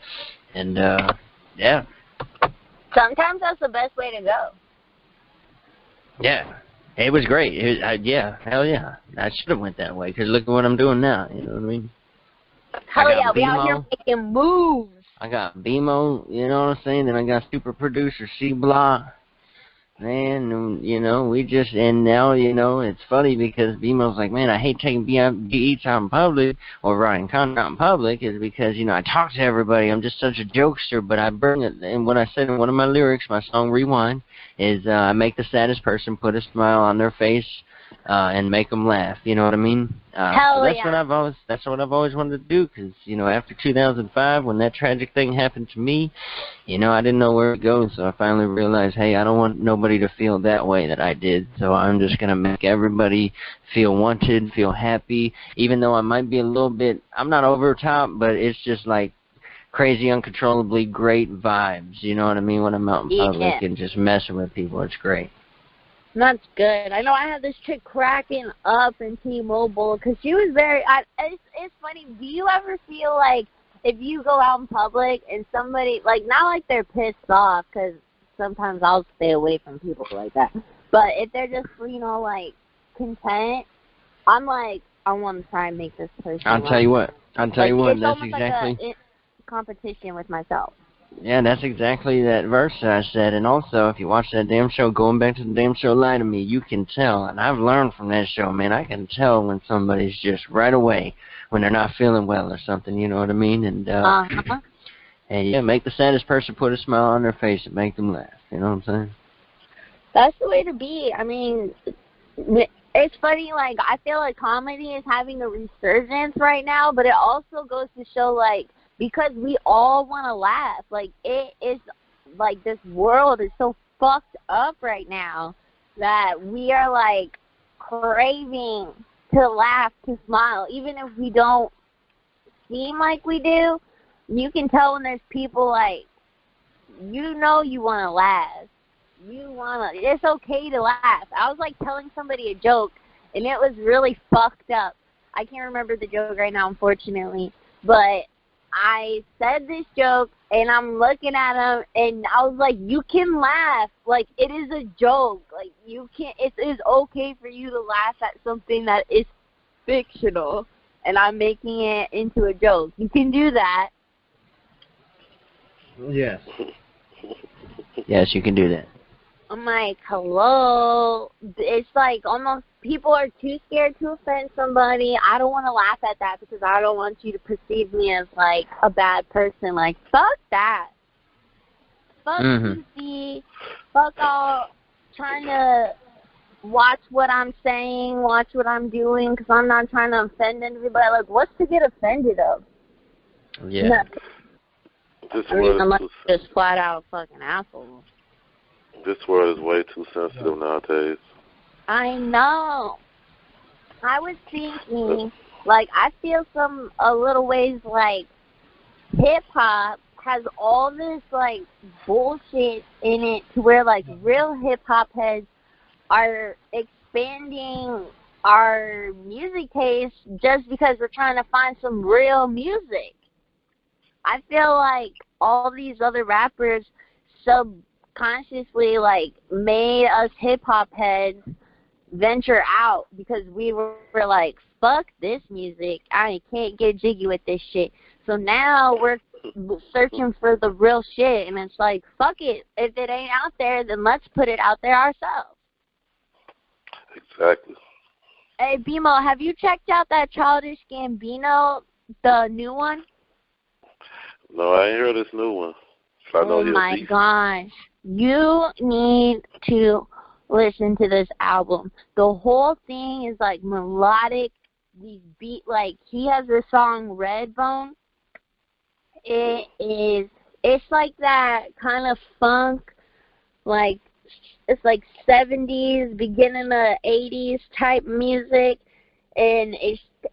And, yeah. Sometimes that's the best way to go. Yeah. It was great. Yeah, hell yeah. I should have went that way, because look at what I'm doing now, you know what I mean? Hell yeah, we out here making moves. I got BMO, you know what I'm saying? Then I got super producer C Block. Man, you know, we just, and now, you know, it's funny because BMO's like, man, I hate taking beats out in public or writing content out in public is because, you know, I talk to everybody. I'm just such a jokester, but I bring it. And what I said in one of my lyrics, my song Rewind, is I make the saddest person put a smile on their face and make them laugh. You know what I mean? Hell So that's yeah. that's what I've always wanted to do because, you know, after 2005, when that tragic thing happened to me, you know, I didn't know where to go, so I finally realized, hey, I don't want nobody to feel that way that I did, so I'm just going to make everybody feel wanted, feel happy, even though I might be a little bit, I'm not over top, but it's just like crazy, uncontrollably great vibes, you know what I mean, when I'm out in Yeah. public and just messing with people, it's great. That's good. I know I had this chick cracking up in T-Mobile because she was very. It's funny. Do you ever feel like if you go out in public and somebody like not like they're pissed off because sometimes I'll stay away from people like that, but if they're just like content, I'm like I want to try and make this person. I'll tell you what, Like, that's almost exactly. like a competition with myself. Yeah, that's exactly that verse that I said. And also, if you watch that damn show, going back to the damn show Lie to Me, you can tell. And I've learned from that show, man. I can tell when somebody's just right away when they're not feeling well or something. You know what I mean? And and yeah, make the saddest person put a smile on their face and make them laugh. You know what I'm saying? That's the way to be. I mean, it's funny, like, I feel like comedy is having a resurgence right now, but it also goes to show, like, because we all want to laugh. Like, it is, like, this world is so fucked up right now that we are, like, craving to laugh, to smile. Even if we don't seem like we do, you can tell when there's people, like, you know you want to laugh. It's okay to laugh. I was like telling somebody a joke, and it was really fucked up. I can't remember the joke right now, unfortunately, but I said this joke, and I'm looking at him, and I was like, you can laugh. Like, it is a joke. Like, it is okay for you to laugh at something that is fictional, and I'm making it into a joke. You can do that. Yes. Yes, you can do that. I'm like, hello. It's like almost people are too scared to offend somebody. I don't want to laugh at that because I don't want you to perceive me as like a bad person. Like, fuck that. Fuck PC. Fuck all trying to watch what I'm saying, watch what I'm doing because I'm not trying to offend anybody. Like, what's to get offended of? Yeah. I'm like just flat out fucking asshole. This world is way too sensitive nowadays. I know. I was thinking, like, I feel a little ways like hip-hop has all this, like, bullshit in it to where, like, real hip-hop heads are expanding our music taste just because we're trying to find some real music. I feel like all these other rappers subconsciously, like, made us hip-hop heads venture out because we were like, fuck this music. I can't get jiggy with this shit. So now we're searching for the real shit, and it's like, fuck it. If it ain't out there, then let's put it out there ourselves. Exactly. Hey, BMO, have you checked out that Childish Gambino, the new one? No, I ain't heard this new one. So I know Oh my gosh. You need to listen to this album. The whole thing is like melodic. These beat, like, he has this song Redbone. It's like that kind of funk, like, it's like 70s, beginning of 80s type music, and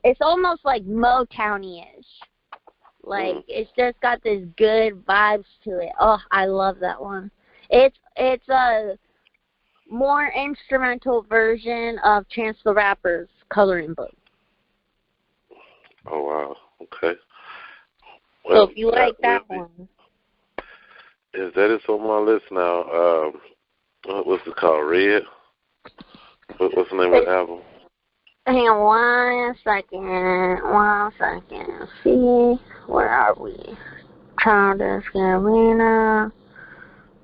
it's almost like Motown-ish. Like, it's just got this good vibes to it. Oh, I love that one. It's a more instrumental version of Chance the Rapper's Coloring Book. Oh, wow. Okay. Well, so if you like that one. That is on my list now. What's it called? Red? What's the name of the album? Hang on 1 second. See, where are we? Childish Gambino.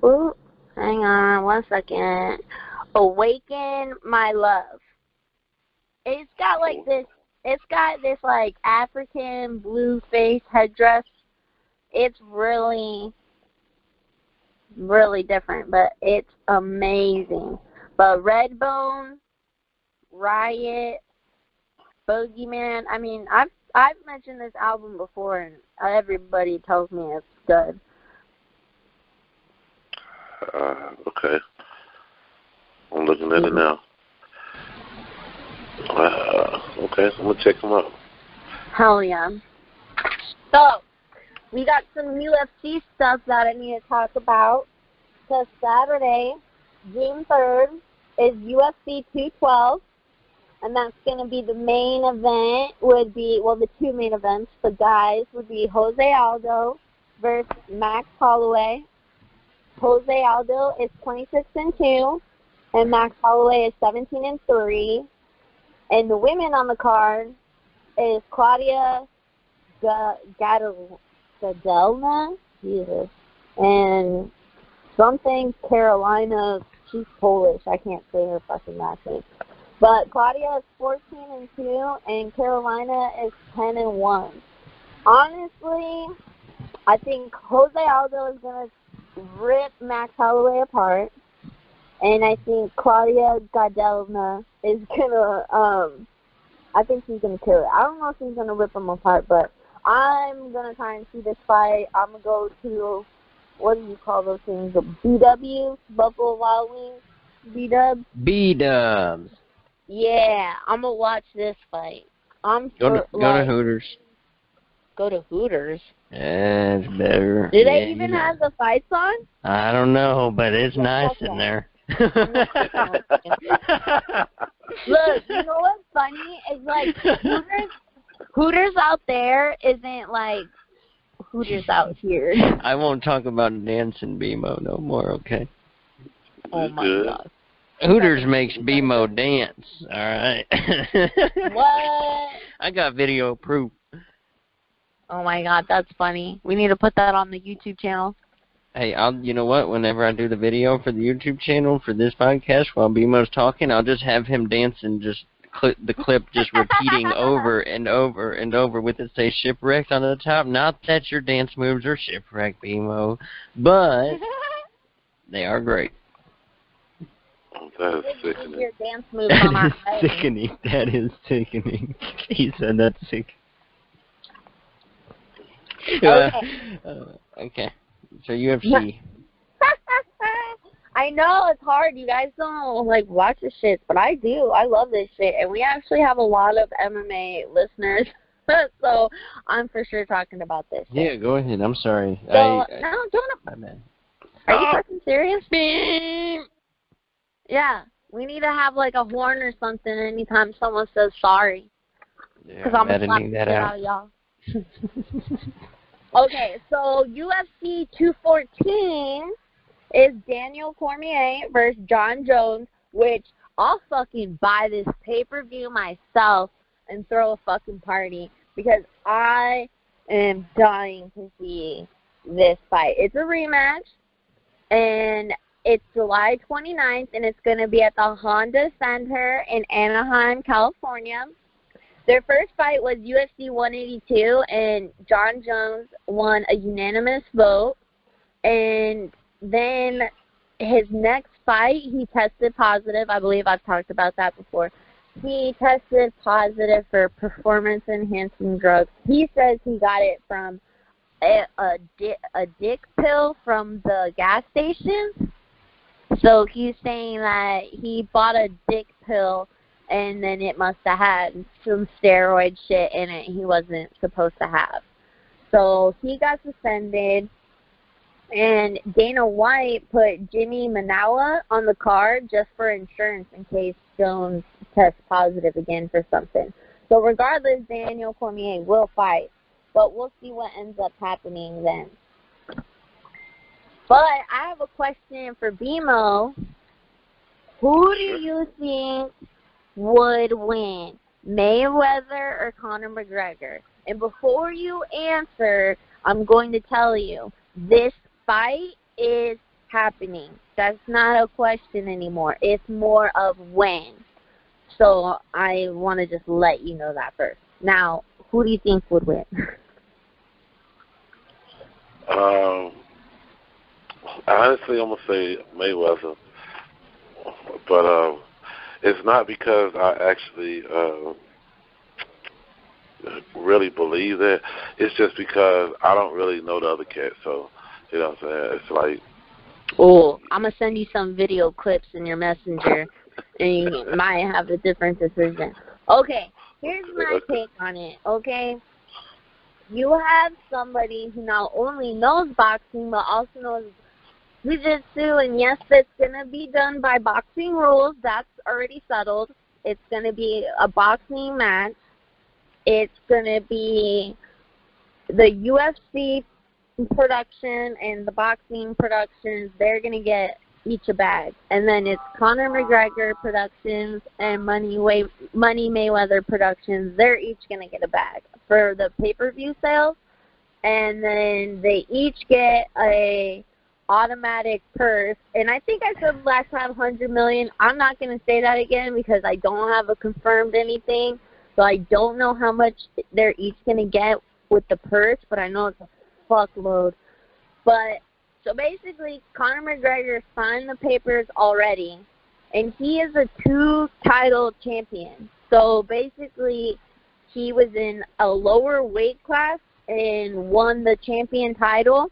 Ooh, hang on 1 second. Awaken My Love. It's got like this. It's got this like African blue face headdress. It's really, really different, but it's amazing. But Redbone, Riot, Boogeyman. I mean, I've mentioned this album before, and everybody tells me it's good. Okay. I'm looking at it now. Okay, I'm going to check them out. Hell yeah. So, we got some UFC stuff that I need to talk about. So, Saturday, June 3rd, is UFC 212. And that's going to be the main event would be, well, the two main events, the guys, would be Jose Aldo versus Max Holloway. Jose Aldo is 26-2, and Max Holloway is 17-3. And the women on the card is Claudia Gadelna, Jesus, and something Carolina, she's Polish, I can't say her fucking last name. But Claudia is 14-2, and Carolina is 10-1. Honestly, I think Jose Aldo is going to rip Max Holloway apart. And I think Claudia Gadelna is going to, I think she's going to kill it. I don't know if she's going to rip him apart, but I'm going to try and see this fight. I'm going to go to, what do you call those things? The BW, Buffalo Wild Wings, B-Dubs. B-Dubs. Yeah, I'm going to watch this fight. Go to Hooters. Go to Hooters? Yeah, it's better. Do they even have the fights on? I don't know, but it's nice in there. Look, you know what's funny? It's like Hooters out there isn't like Hooters out here. I won't talk about dancing BMO no more, okay? Oh my God. Hooters makes BMO dance, alright? What? I got video proof. Oh my God, that's funny. We need to put that on the YouTube channel. Hey, you know what? Whenever I do the video for the YouTube channel for this podcast, while BMO's talking, I'll just have him dancing, just the clip just repeating over and over and over with it say shipwrecked on the top. Not that your dance moves are shipwrecked, BMO, but they are great. That is sickening. Your dance moves on our Sickening. That is sickening. He said that's sick. Okay. Okay. So UFC. I know it's hard. You guys don't like watch this shit, but I do. I love this shit, and we actually have a lot of MMA listeners, so I'm for sure talking about this. Yeah, go ahead. I'm sorry. So no, don't. My bad. Are you fucking serious? Yeah, we need to have like a horn or something anytime someone says sorry. Yeah, I'm editing that out. y'all. Okay, so UFC 214 is Daniel Cormier versus John Jones, which I'll fucking buy this pay-per-view myself and throw a fucking party because I am dying to see this fight. It's a rematch, and it's July 29th, and it's going to be at the Honda Center in Anaheim, California. Their first fight was UFC 182, and John Jones won a unanimous vote. And then his next fight, he tested positive. I believe I've talked about that before. He tested positive for performance-enhancing drugs. He says he got it from a dick pill from the gas station. So he's saying that he bought a dick pill and then it must have had some steroid shit in it he wasn't supposed to have. So he got suspended, and Dana White put Jimmy Manawa on the card just for insurance in case Jones tests positive again for something. So regardless, Daniel Cormier will fight, but we'll see what ends up happening then. But I have a question for BMO. Who do you think would win, Mayweather or Conor McGregor? And before you answer, I'm going to tell you, this fight is happening. That's not a question anymore. It's more of when. So I want to just let you know that first. Now, who do you think would win? Honestly, I'm going to say Mayweather. But it's not because I actually really believe that. It's just because I don't really know the other cat. So, you know what I'm saying? It's like... Oh, I'm going to send you some video clips in your messenger, and you might have a different decision. Okay, here's my take on it, okay? You have somebody who not only knows boxing, but also knows jiu-jitsu, and yes, it's going to be done by boxing rules. That's already settled. It's going to be a boxing match. It's going to be the UFC production and the boxing productions. They're going to get each a bag. And then it's Conor McGregor Productions and Money Mayweather Productions. They're each going to get a bag for the pay-per-view sales. And then they each get a automatic purse. And I think I said last time $100 million. I'm not going to say that again because I don't have a confirmed anything. So I don't know how much they're each going to get with the purse, but I know it's a fuckload. But so basically, Conor McGregor signed the papers already, and he is a 2-title champion. So basically, he was in a lower weight class and won the champion title,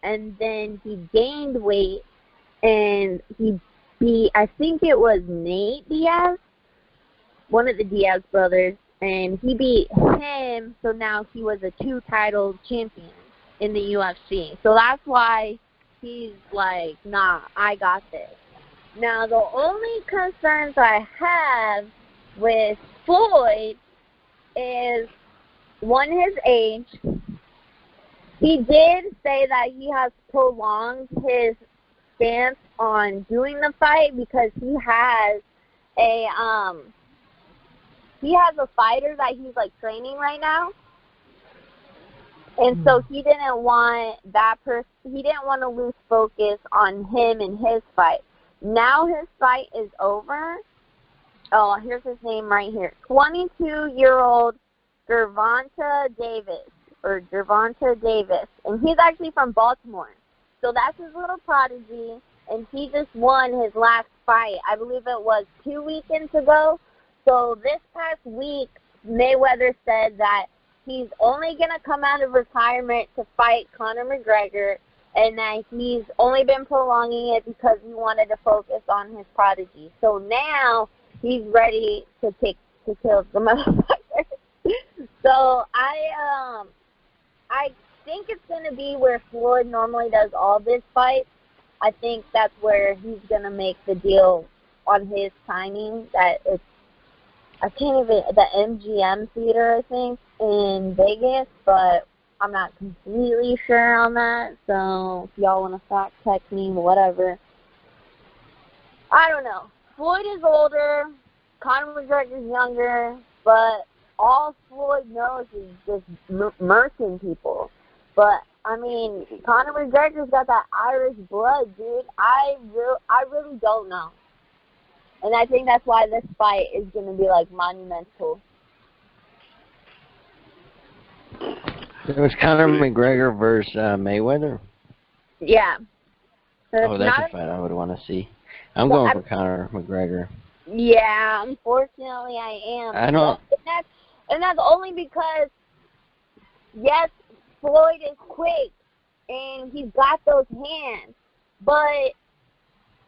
and then he gained weight, and he beat, I think it was Nate Diaz, one of the Diaz brothers, and he beat him, so now he was a 2-title champion in the UFC. So that's why he's like, nah, I got this. Now, the only concerns I have with Floyd is, one, his age. He did say that he has prolonged his stance on doing the fight because he has a fighter that he's like training right now. And so he didn't want that person, he didn't want to lose focus on him and his fight. Now his fight is over. Oh, here's his name right here. 22-year-old Gervonta Davis. And he's actually from Baltimore. So that's his little prodigy. And he just won his last fight. I believe it was 2 weekends ago. So this past week, Mayweather said that he's only going to come out of retirement to fight Conor McGregor, and that he's only been prolonging it because he wanted to focus on his prodigy. So now he's ready to kill the motherfucker. So I think it's going to be where Floyd normally does all this fights. I think that's where he's going to make the deal on his timing. That it's, I can't even, the MGM Theater, I think, in Vegas, but I'm not completely sure on that. So if y'all want to fact check me, whatever. I don't know. Floyd is older. Conor McGregor's younger, but all Floyd knows is just murking people. But, I mean, Conor McGregor's got that Irish blood, dude. I really don't know. And I think that's why this fight is going to be, like, monumental. It was Conor McGregor versus Mayweather? Yeah. So that's a fight I would want to see. I'm going for Conor McGregor. Yeah, unfortunately I am. I don't... And that's only because, yes, Floyd is quick, and he's got those hands, but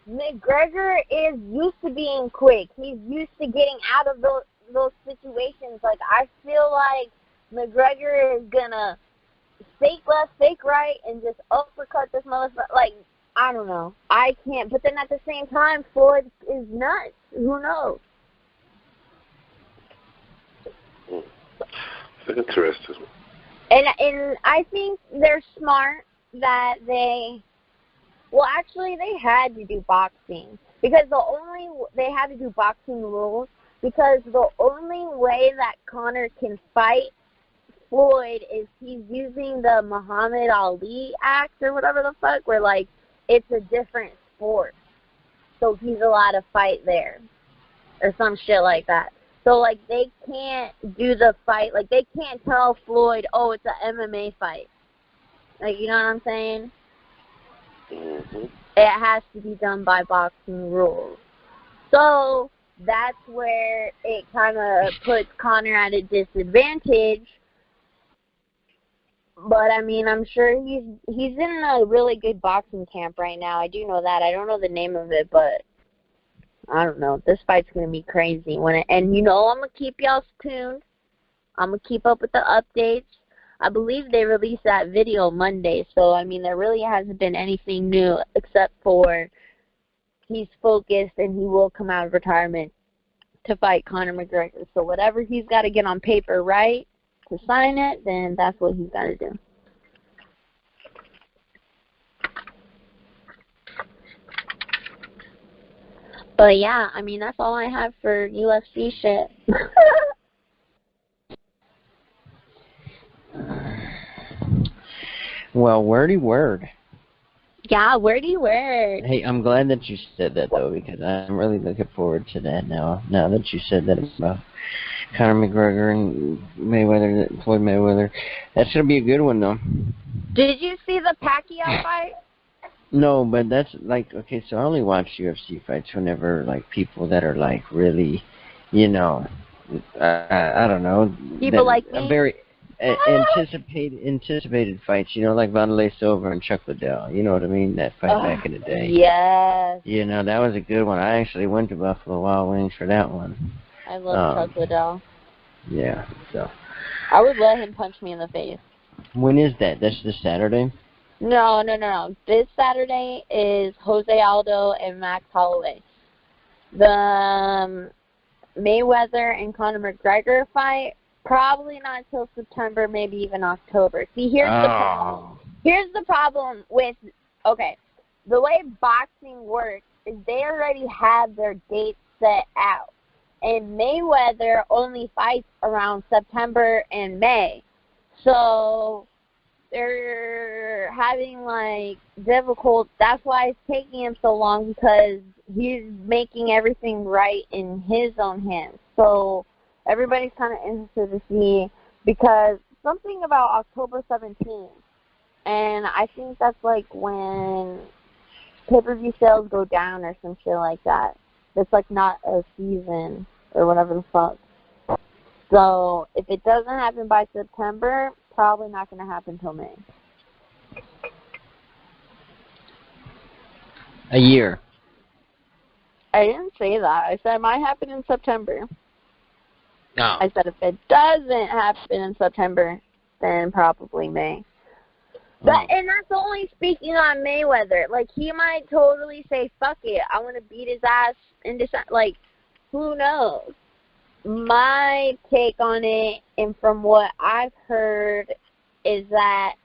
McGregor is used to being quick. He's used to getting out of those situations. Like, I feel like McGregor is going to fake left, fake right, and just uppercut this motherfucker. Like, I don't know. I can't. But then at the same time, Floyd is nuts. Who knows? Interesting. And I think they're smart that they had to do boxing because they had to do boxing rules because the only way that Conor can fight Floyd is he's using the Muhammad Ali Act or whatever the fuck, where, like, it's a different sport. So he's allowed to fight there. Or some shit like that. So, like, they can't do the fight. Like, they can't tell Floyd, oh, it's an MMA fight. Like, you know what I'm saying? Mm-hmm. It has to be done by boxing rules. So that's where it kind of puts Connor at a disadvantage. But, I mean, I'm sure he's in a really good boxing camp right now. I do know that. I don't know the name of it, but I don't know. This fight's going to be crazy. And, you know, I'm going to keep y'all tuned. I'm going to keep up with the updates. I believe they released that video Monday, so, I mean, there really hasn't been anything new except for he's focused and he will come out of retirement to fight Conor McGregor. So whatever he's got to get on paper right to sign it, then that's what he's got to do. But, yeah, I mean, that's all I have for UFC shit. Well, wordy word. Yeah, wordy word. Hey, I'm glad that you said that, though, because I'm really looking forward to that now. Now that you said that about Conor McGregor and Floyd Mayweather, that's going to be a good one, though. Did you see the Pacquiao fight? No, but that's, like, okay, so I only watch UFC fights whenever, like, people that are, like, really, you know, I don't know. People like me? Very anticipated fights, you know, like Wanderlei Silva and Chuck Liddell. You know what I mean? That fight back in the day. Yes. You know, that was a good one. I actually went to Buffalo Wild Wings for that one. I love Chuck Liddell. Yeah, so. I would let him punch me in the face. When is that? That's this Saturday? No. This Saturday is Jose Aldo and Max Holloway. The Mayweather and Conor McGregor fight, probably not till September, maybe even October. See, here's the problem. Here's the problem with, okay, the way boxing works is they already have their dates set out. And Mayweather only fights around September and May. So they're having, like, that's why it's taking him so long, because he's making everything right in his own hands. So everybody's kind of interested to see, because something about October 17th, and I think that's like when pay-per-view sales go down or some shit like that. It's like not a season or whatever the fuck. So if it doesn't happen by September, probably not going to happen till May. A year. I didn't say that. I said it might happen in September. No. I said if it doesn't happen in September, then probably May. But, and that's only speaking on Mayweather. Like, he might totally say, fuck it, I want to beat his ass in December. Like, who knows? My take on it, and from what I've heard, is that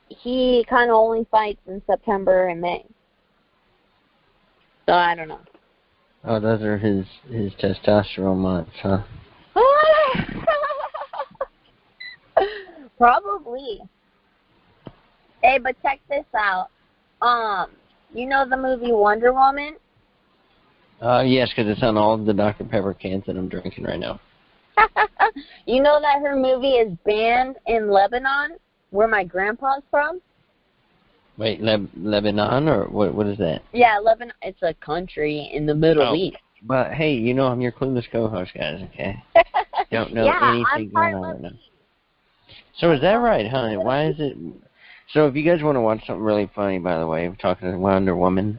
he kind of only fights in September and May. So, I don't know. Oh, those are his testosterone months, huh? Probably. Hey, but check this out. You know the movie Wonder Woman? Yes, because it's on all the Dr. Pepper cans that I'm drinking right now. You know that her movie is banned in Lebanon, where my grandpa's from? Wait, Lebanon, or what is that? Yeah, Lebanon. It's a country in the Middle East. But, hey, you know I'm your clueless co-host, guys, okay? Don't know yeah, anything going on right now. So is that right, huh? Why is it... So if you guys want to watch something really funny, by the way, we're talking about Wonder Woman,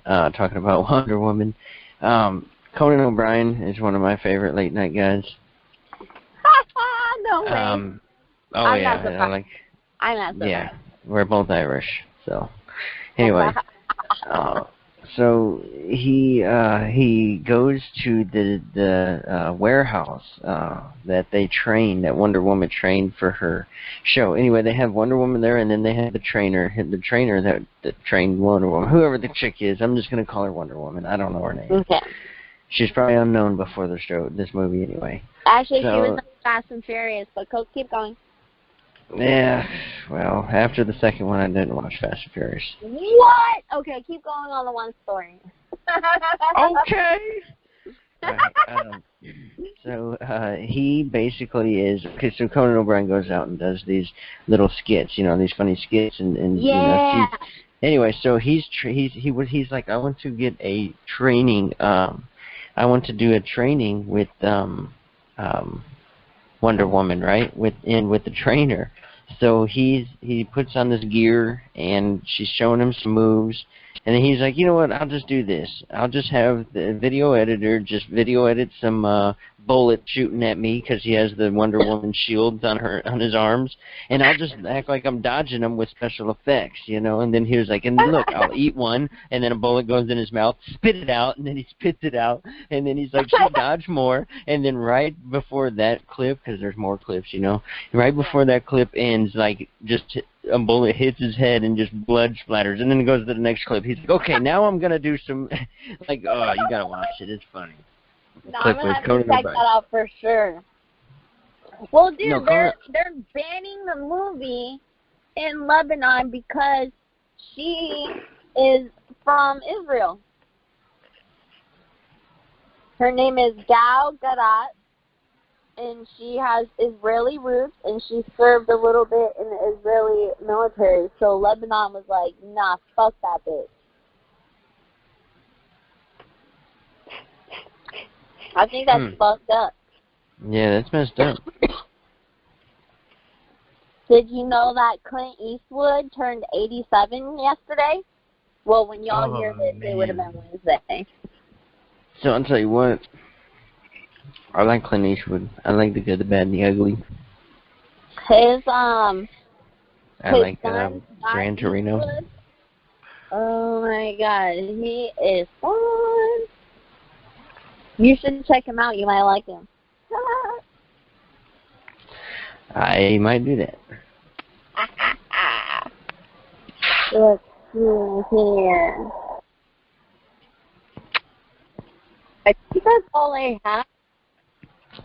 Conan O'Brien is one of my favorite late-night guys. No way. I'm not surprised. Yeah, we're both Irish, so... Anyway, so he goes to the warehouse that Wonder Woman trained for her show. Anyway, they have Wonder Woman there, and then they have the trainer that trained Wonder Woman. Whoever the chick is, I'm just gonna call her Wonder Woman. I don't know her name. Okay. She's probably unknown before this movie anyway. Actually, she was in Fast and Furious, but keep going. Yeah, well, after the second one, I didn't watch Fast and Furious. What? Okay, keep going on the one story. Okay. Right. So he basically is okay. So Conan O'Brien goes out and does these little skits, these funny skits, and Yeah. anyway. So he's like, I want to get a training. I want to do a training with Wonder Woman, right? With the trainer. So he puts on this gear and she's showing him some moves, and then he's like, you know what? I'll just do this. I'll just have the video editor just video edit some bullet shooting at me because he has the Wonder Woman shields on his arms, and I'll just act like I'm dodging them with special effects, And then he was like, and look, I'll eat one, and then a bullet goes in his mouth, spit it out, and then he spits it out, and then he's like, she dodged more, and then right before that clip, because there's more clips, right before that clip ends, like just a bullet hits his head and just blood splatters, and then it goes to the next clip. He's like, okay, now I'm gonna do some, like, oh, you gotta watch it. It's funny. No, I'm gonna have to check that out for sure. Well, dude, No, they're banning the movie in Lebanon because she is from Israel. Her name is Gal Gadot, and she has Israeli roots, and she served a little bit in the Israeli military. So Lebanon was like, nah, fuck that bitch. I think that's fucked up. Yeah, that's messed up. Did you know that Clint Eastwood turned 87 yesterday? Well, when y'all hear this, it would have been Wednesday. So I'll tell you what. I like Clint Eastwood. I like the good, the bad, and the ugly. His I like Gran Torino. Eastwood. Oh my god, he is fun. You should check him out. You might like him. I might do that. Let's see here. I think that's all I have.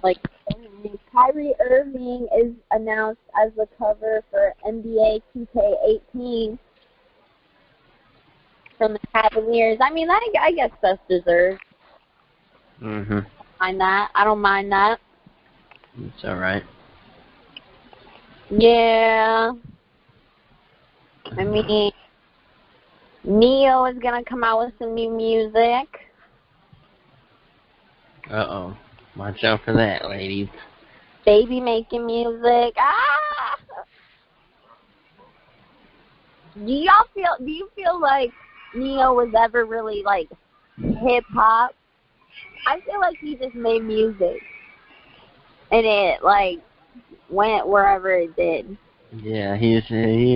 Like, Kyrie Irving is announced as the cover for NBA 2K18 from the Cavaliers. I mean, I guess that's deserved. I don't mind that. It's alright. Yeah. I mean, Neo is gonna come out with some new music. Uh-oh. Watch out for that, ladies. Baby making music. Ah! Do you feel like Neo was ever really like hip hop? I feel like he just made music and it like went wherever it did. Yeah, he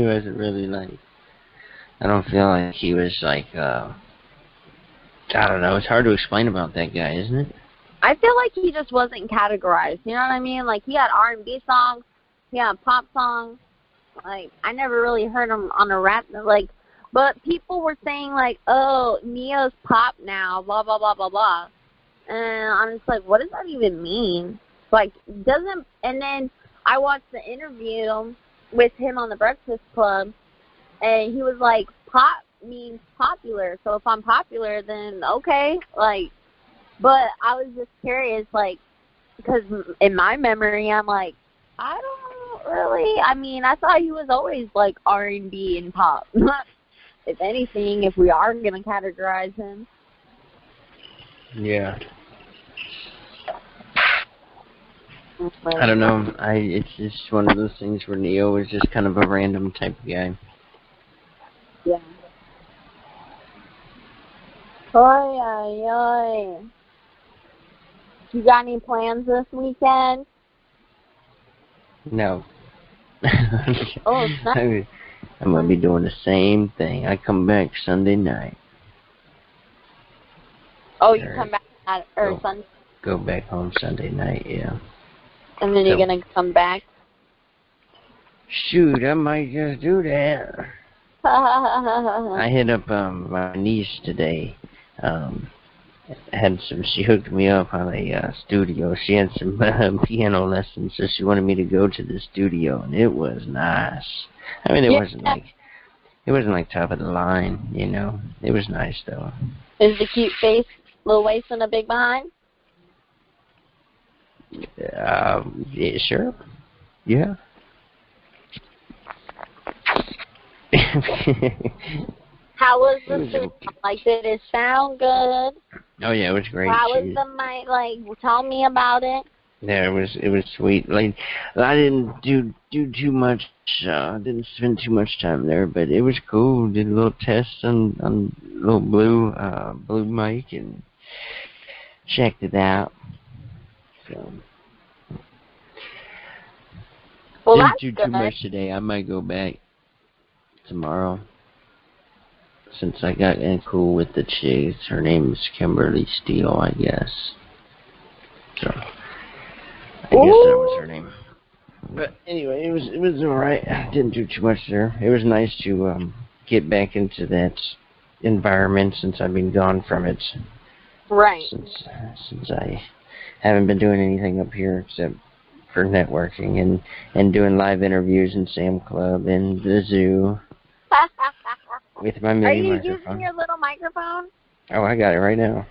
wasn't really like, I don't feel like he was like, I don't know, it's hard to explain about that guy, isn't it? I feel like he just wasn't categorized, you know what I mean? Like, he had R&B songs, he had pop songs. Like, I never really heard him on a rap, like, but people were saying, like, oh, Neo's pop now, blah, blah, blah, blah, blah. And I'm just like, what does that even mean? Like, doesn't, and then I watched the interview with him on the Breakfast Club, and he was like, pop means popular, so if I'm popular, then okay, like, but I was just curious, like, because in my memory, I'm like, I don't really, I mean, I thought he was always, like, R&B and pop. If anything, if we are going to categorize him. Yeah. I don't know. It's just one of those things where Neo is just kind of a random type of guy. Yeah. Oy, oy, oy. You got any plans this weekend? No. Oh, nice. I'm going to be doing the same thing. I come back Sunday night. Oh, you come back Sunday? Go back home Sunday night, yeah. And then you're going to come back? Shoot, I might just do that. I hit up my niece today. She hooked me up on a studio. She had some piano lessons, so she wanted me to go to the studio, and it was nice. I mean, Yeah. it wasn't like top of the line, you know. It was nice though. Is the cute face, little waist, and a big behind? Yeah, sure. Yeah. How was the studio? Like, did it sound good? Oh yeah, it was great. How was the mic? Like, tell me about it. Yeah, it was sweet. Like I didn't do too much. Didn't spend too much time there, but it was cool. Did a little test on little blue mic and checked it out. So Well, didn't that's do good. too much today. I might go back tomorrow since I got in cool with the chicks. Her name is Kimberly Steele, I guess. So I guess that was her name. But anyway, it was all right. I didn't do too much there. It was nice to get back into that environment since I've been gone from it. Right. Since I haven't been doing anything up here except for networking and doing live interviews in Sam Club and the zoo with my mini Are you microphone. using your little microphone? Oh, I got it right now.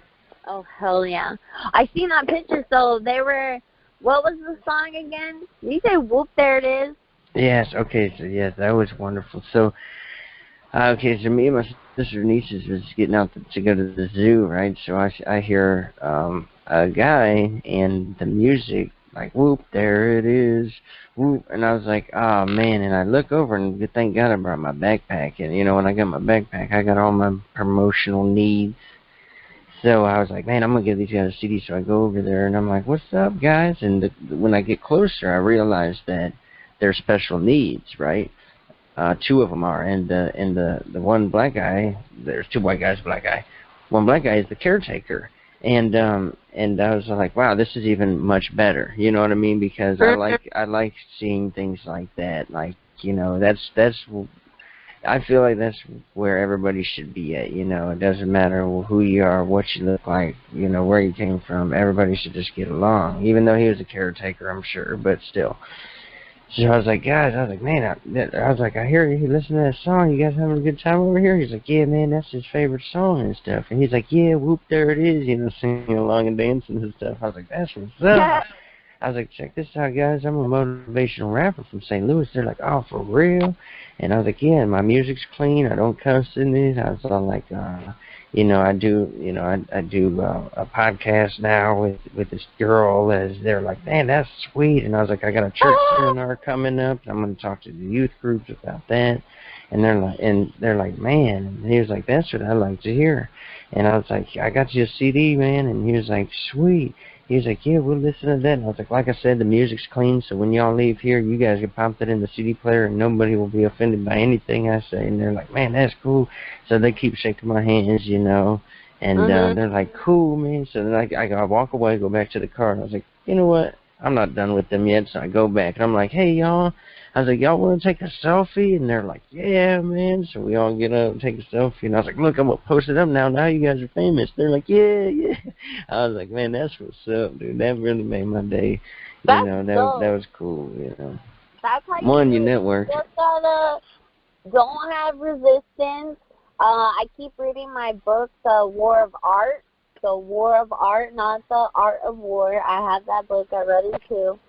Oh, hell yeah. I seen that picture, so they were, what was the song again? Did you say Whoop, There It Is? Yes, okay, so yes, that was wonderful. So, okay, so me and my sister and nieces was getting out to go to the zoo, right? So I hear a guy and the music, like, whoop, there it is, whoop, and I was like, oh man, and I look over and thank God I brought my backpack, and you know, when I got my backpack, I got all my promotional needs. So I was like, man, I'm going to give these guys a CD. So I go over there, and I'm like, what's up, guys? And when I get closer, I realize that they're special needs, right? Two of them are. And the one black guy, there's two white guys, black guy. One black guy is the caretaker. And I was like, wow, this is even much better. You know what I mean? Because I like seeing things like that. Like, you know, I feel like that's where everybody should be at, you know. It doesn't matter who you are, what you look like, you know, where you came from. Everybody should just get along, even though he was a caretaker, I'm sure, but still. So I was like, guys, I was like, man, I was like, I hear you listen to that song. You guys having a good time over here? He's like, yeah, man, that's his favorite song and stuff. And he's like, yeah, whoop, there it is, you know, singing along and dancing and stuff. I was like, that's what's up. I was like, check this out, guys. I'm a motivational rapper from St. Louis. They're like, oh, for real? And I was like, yeah, my music's clean. I don't cuss in it. I was all like, you know, I do a podcast now with this girl. As they're like, man, that's sweet. And I was like, I got a church seminar coming up. I'm going to talk to the youth groups about that. And they're like, man. And he was like, that's what I like to hear. And I was like, I got you a CD, man. And he was like, sweet. He was like, yeah, we'll listen to that. And I was like I said, the music's clean, so when y'all leave here, you guys can pop that in the CD player, and nobody will be offended by anything I say. And they're like, man, that's cool. So they keep shaking my hands, you know, and they're like, cool, man. So then I walk away, go back to the car, and I was like, you know what? I'm not done with them yet, so I go back. And I'm like, hey, y'all. I was like, y'all want to take a selfie? And they're like, yeah, man. So we all get up and take a selfie. And I was like, look, I'm going to post it up now. Now you guys are famous. They're like, yeah, yeah. I was like, man, that's what's up, dude. That really made my day. You know, that was cool, you know. That's how you network. Just gotta, don't have resistance. I keep reading my book, The War of Art. The War of Art, not The Art of War. I have that book. I read it too.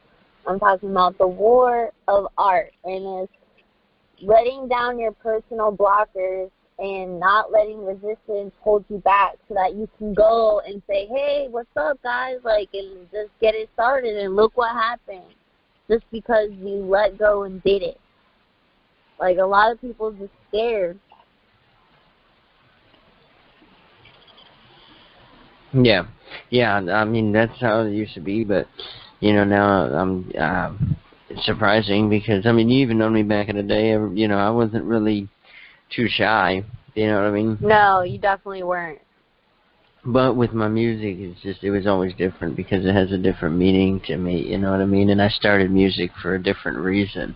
I'm talking about the war of art, and it's letting down your personal blockers and not letting resistance hold you back so that you can go and say, hey, what's up, guys? Like, and just get it started, and look what happened just because you let go and did it. Like, a lot of people just scared. Yeah. I mean, that's how it used to be, but you know, now I'm it's surprising because I mean, you even known me back in the day. You know, I wasn't really too shy. You know what I mean? No, you definitely weren't. But with my music, it was always different because it has a different meaning to me. You know what I mean? And I started music for a different reason.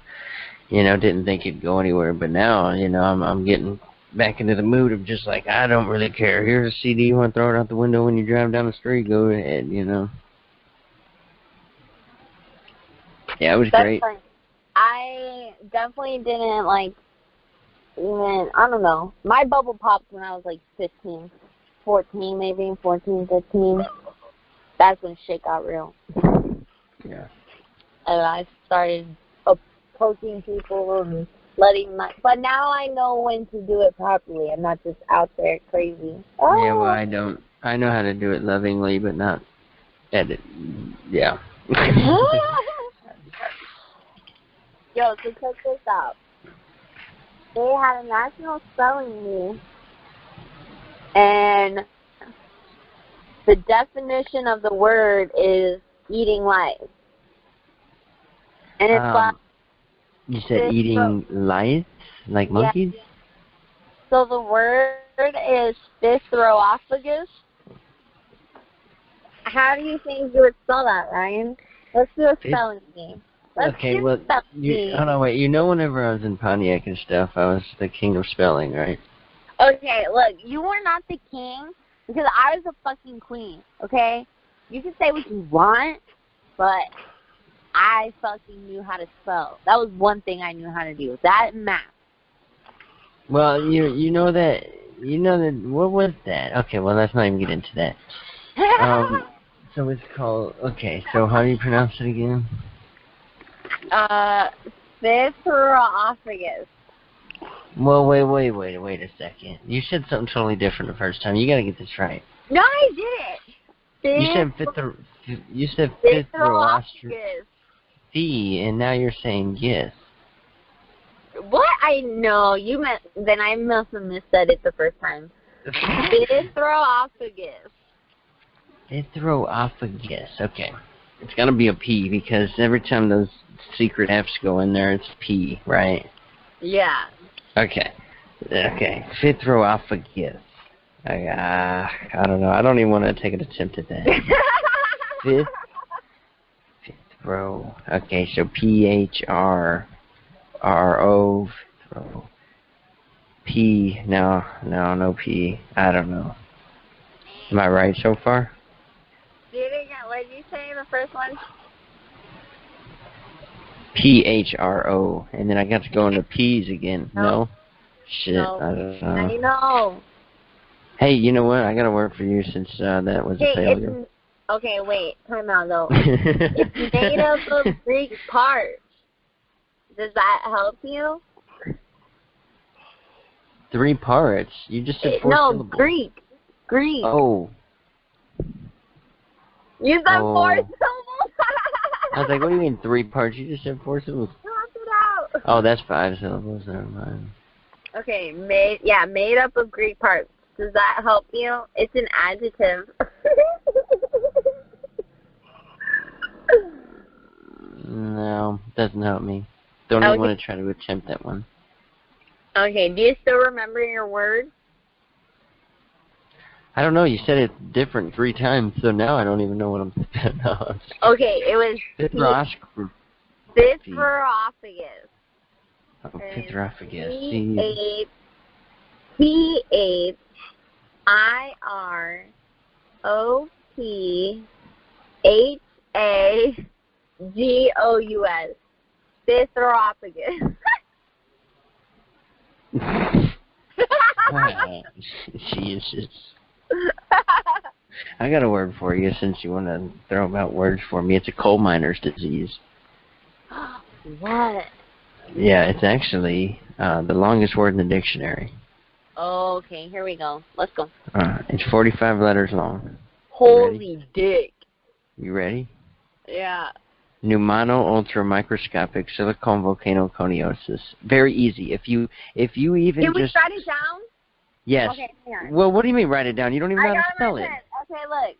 You know, didn't think it'd go anywhere, but now, you know, I'm getting back into the mood of just like, I don't really care. Here's a CD, you want to throw it out the window when you drive down the street, go ahead, you know. Yeah, it was That's great. fun. I definitely didn't, like, even, I don't know. My bubble popped when I was, like, 15, 14 maybe, 14, 15. That's when shit got real. Yeah. And I started approaching people and letting my... But now I know when to do it properly. I'm not just out there crazy. Oh. Yeah, well, I don't. I know how to do it lovingly, but not edit. Yeah. Yo, so check this out. They had a national spelling bee, and the definition of the word is eating lice. And it's like... You said eating lice? Like monkeys? Yeah. So the word is Spithroophagus. How do you think you would spell that, Ryan? Let's do a spelling bee. Okay, well, hold on, wait. You know, whenever I was in Pontiac and stuff, I was the king of spelling, right? Okay, look, you were not the king because I was the fucking queen, okay? You can say what you want, but I fucking knew how to spell. That was one thing I knew how to do. That and math. Well, you know that, what was that? Okay, well, let's not even get into that. So it's called, okay, so how do you pronounce it again? Spithroophagus. Well, wait a second. You said something totally different the first time. You gotta get this right. No, I didn't. You said Spithroophagus, and now you're saying yes. What? I know. You meant, then I must have missaid it the first time. Spithroophagus. Spithroophagus. Okay. It's gotta be a P because every time those secret F's go in there, it's P, right? Yeah. Okay. Spithroophagus. I don't know. I don't even want to take an attempt at that. Fithro. Okay, so Phro. P. No P. I don't know. Am I right so far? What did you say the first one? Phro. And then I got to go into P's again. No? Shit, No. I don't know. I know. Hey, you know what? I got to work for you since that was a failure. Okay, wait. Time out, though. It's made up of Greek parts. Does that help you? 3 parts? You just said 4 syllables. No, Greek. Oh. You said 4 syllables? I was like, what do you mean 3 parts? You just said 4 syllables. Knock it out. Oh, that's 5 syllables. Never mind. Okay, made up of Greek parts. Does that help you? It's an adjective. No, doesn't help me. Don't even want to try to attempt that one. Okay, do you still remember your word? I don't know. You said it different 3 times, so now I don't even know what I'm... No, okay, it was... Spithroophagus. Spithroophagus. Oh, Spithroophagus. Spithroophagus. Spithroophagus. Jesus. I got a word for you since you want to throw about words for me. It's a coal miner's disease. What? Yeah, it's actually the longest word in the dictionary. Okay, here we go. Let's go. It's 45 letters long. Holy dick. You ready? Yeah. Pneumano-ultramicroscopic silicone volcanoconiosis. Very easy. If you even Can we just... write it down? Yes. Okay, here. Well, what do you mean write it down? You don't even know how to spell it. Okay, look.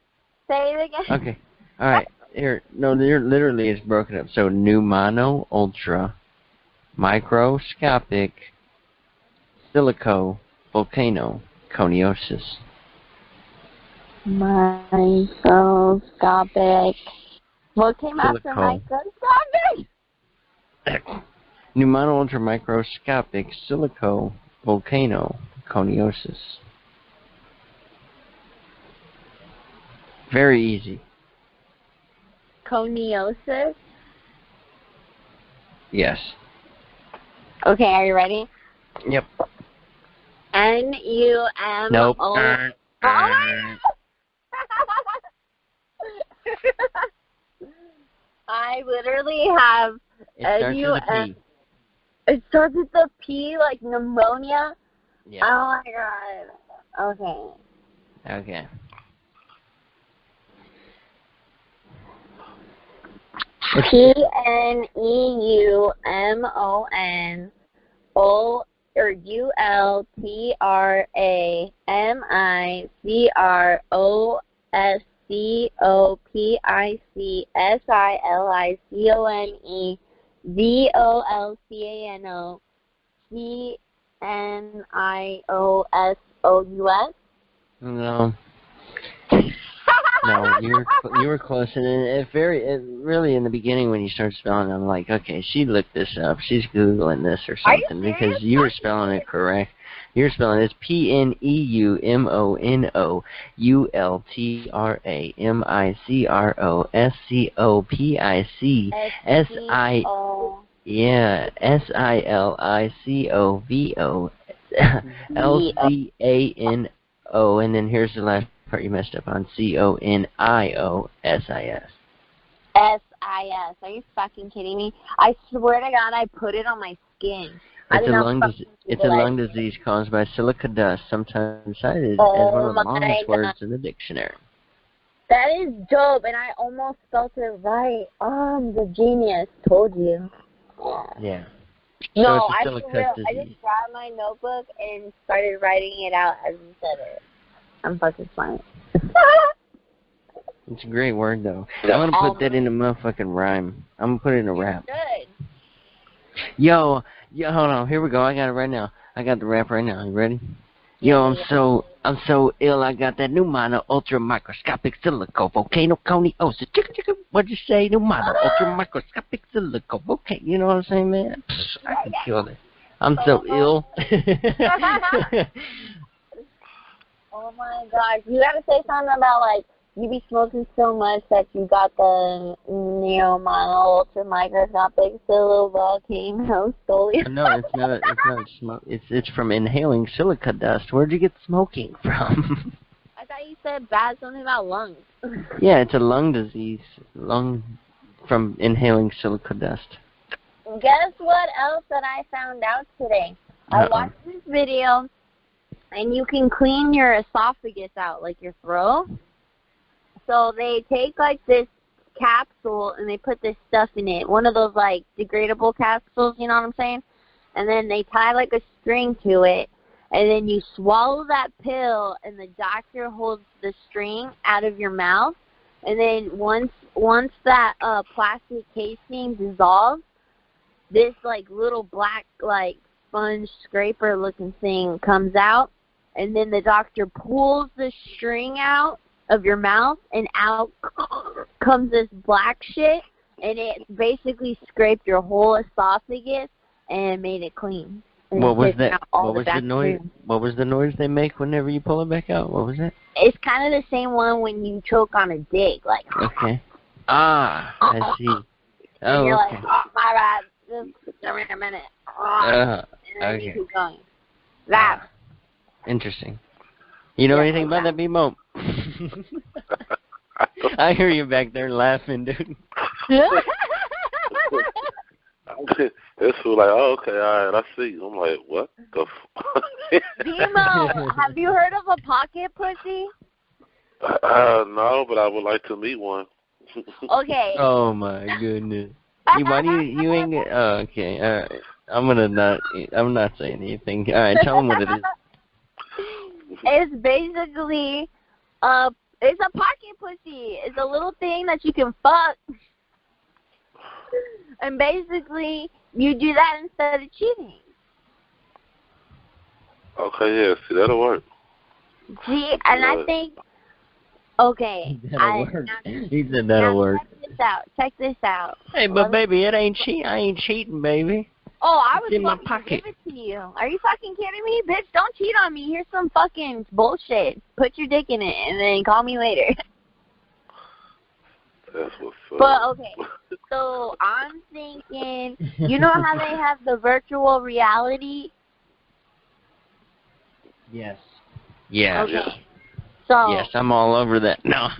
Say it again. Okay. All right. Here. No, literally it's broken up. So pneumano-ultramicroscopic silicovolcanoconiosis. Microscopic. What came after microscopic? Pneumano-ultramicroscopic silicovolcanoconiosis. Coniosis. Very easy. Coniosis? Yes. Okay, are you ready? Yep. N-U-M-O... Nope. Oh my I literally have It starts with a P. It starts with the P, like pneumonia? Yeah. Oh my god. Okay. Okay. P-N-E-U-M-O-N-O or ULTRAMICROSSICOPICSILICIONEVICNIOSOUS? No. No, you were close, and really in the beginning when you start spelling, I'm like, okay, she looked this up, she's googling this or something because you were spelling it correct. You're spelling it's PNEUMONICOULTRAMICROSCOPICSILICOVIO, and then here's the last part you messed up on, CONIOSIS. S-I-S. Are you fucking kidding me? I swear to God, I put it on my skin. It's a lung disease caused by silica dust, sometimes cited as one of the longest words in the dictionary. That is dope, and I almost spelled it right. The genius. Told you. Yeah. No, So I it's a for real. disease. I just grabbed my notebook and started writing it out as you said it. I'm fucking smart. It's a great word, though. I'm going to put that in a motherfucking rhyme. I'm going to put it in a rap. Good. Yo, hold on. Here we go. I got it right now. I got the rap right now. You ready? Yo, I'm so ill. I got that pneumonia, ultra microscopic silico, volcano coniosis. What'd you say? Pneumonia, ultra microscopic silico, volcano. You know what I'm saying, man? I can kill it. I'm so ill. Oh my gosh. You gotta say something about, like, you be smoking so much that you got the pneumonia, ultra microscopic volcano scoliosis. No, it's not smoke. It's from inhaling silica dust. Where'd you get smoking from? I thought you said something about lungs. Yeah, it's a lung disease. From inhaling silica dust. Guess what else that I found out today? I watched this video, and you can clean your esophagus out, like your throat. So they take, like, this capsule, and they put this stuff in it. One of those, like, degradable capsules, you know what I'm saying? And then they tie, like, a string to it. And then you swallow that pill, and the doctor holds the string out of your mouth. And then once that plastic casing dissolves, this, like, little black, like, sponge scraper-looking thing comes out. And then the doctor pulls the string out of your mouth, and out comes this black shit, and it basically scraped your whole esophagus and made it clean. What was that? What was the noise? What was the noise they make whenever you pull it back out? What was that? It's kind of the same one when you choke on a dick, like. Okay. I see. And you're okay. like, my bad. Just give me a minute. And then you keep going. That. Interesting. You know anything about that, B-Mo? I hear you back there laughing, dude. It's like, oh, okay, all right, I see. I'm like, what the fuck? Demo, have you heard of a pocket pussy? No, but I would like to meet one. Okay. Oh, my goodness. Why do you ain't get... Oh, okay, all right. I'm not saying anything. All right, tell them what it is. It's basically, it's a pocket pussy. It's a little thing that you can fuck. And basically, you do that instead of cheating. Okay, yeah, see, that'll work. See, and I think, okay. That'll work. He said that'll work. Check this out. Hey, but baby, it ain't cheat. I ain't cheating, baby. Oh, Oh, I It's in my was pocket. going to give it to you. Are you fucking kidding me? Bitch, don't cheat on me. Here's some fucking bullshit. Put your dick in it and then call me later. That's what's up. But, okay, so I'm thinking, you know how they have the virtual reality? Yes. Yeah. Okay. So, Yes, I'm all over that. No.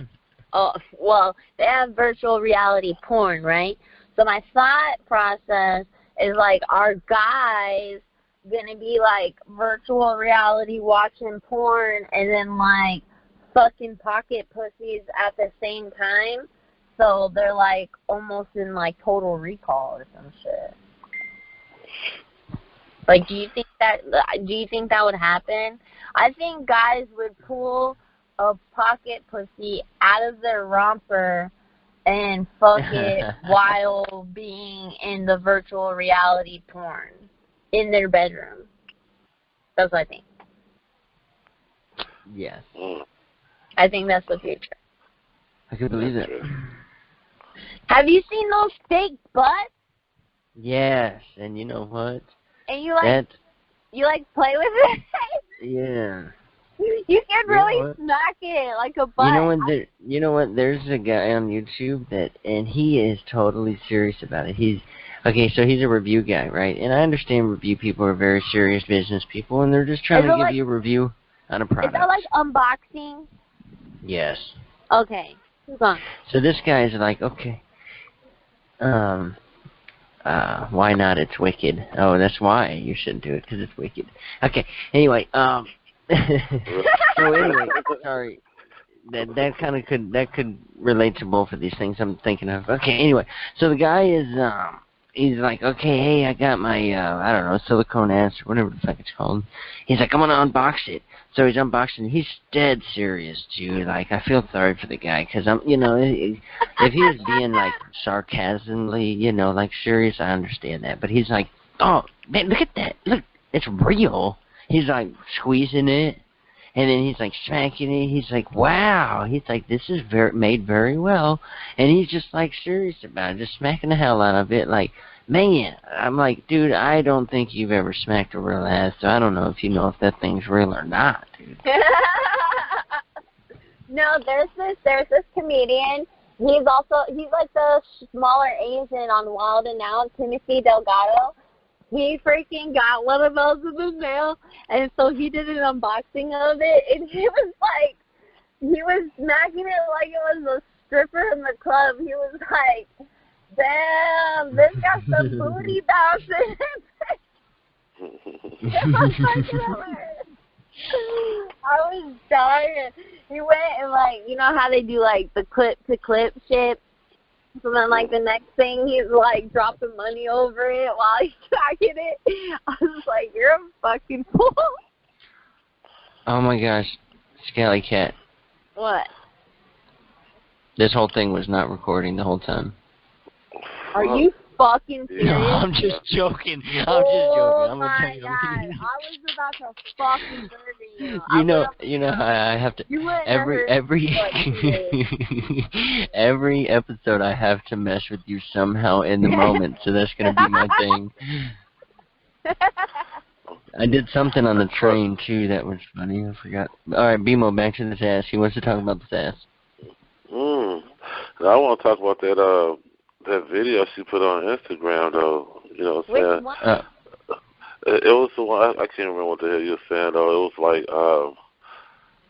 oh, well, they have virtual reality porn, right? So my thought process is, like, are guys going to be, like, virtual reality watching porn and then, like, fucking pocket pussies at the same time? So they're, like, almost in, like, total recall or some shit. Like, do you think that would happen? I think guys would pull a pocket pussy out of their romper and fuck it while being in the virtual reality porn in their bedroom. That's what I think. Yes. I think that's the future. I can believe it. Have you seen those fake butts? Yes, and you know what? And you like play with it? Yeah. You can really smack it like a butt. You know what? There's a guy on YouTube and he is totally serious about it. He's a review guy, right? And I understand review people are very serious business people, and they're just trying to give you a review on a product. Is that like unboxing? Yes. Okay. Keep on. So this guy is like, okay, why not? It's wicked. Oh, that's why you shouldn't do it, because it's wicked. Okay. Anyway, so anyway, sorry. That could relate to both of these things I'm thinking of. Okay, anyway, so the guy is he's like, okay, hey, I got my I don't know, silicone ass or whatever the fuck it's called. He's like, I'm gonna unbox it. So he's unboxing. He's dead serious, dude. Like, I feel sorry for the guy because if he was being like sarcasmically, like serious, I understand that. But he's like, oh man, look at that, look, it's real. He's like squeezing it. And then he's like smacking it. He's like, wow. He's like, this is made very well. And he's just like serious about it, just smacking the hell out of it. Like, man, I'm like, dude, I don't think you've ever smacked a real ass. So I don't know if you know if that thing's real or not, dude. No, there's this comedian. He's like the smaller Asian on Wild 'N Out, Timothy Delgado. He freaking got one of those in the mail, and so he did an unboxing of it, and he was smacking it like it was a stripper in the club. He was like, damn, this got some booty bouncing. It was fucking hilarious. I was dying. He went and, like, you know how they do, like, the clip-to-clip shit? So then, like, the next thing, he's, like, dropping money over it while he's tracking it. I was like, you're a fucking fool. Oh, my gosh. Scally Cat. What? This whole thing was not recording the whole time. Are you fucking serious? No, I'm just joking. I'm oh, just joking. I'm my gonna tell you. God. I was about to fucking murder you. You know how I have to every every episode I have to mess with you somehow in the moment, so that's gonna be my thing. I did something on the train too that was funny. I forgot. All right, BMO, back to this ass. He wants to talk about this ass. I want to talk about that video she put on Instagram, though. You know what I'm saying? Which one? It was the one, I can't remember what the hell you were saying, though. It was like,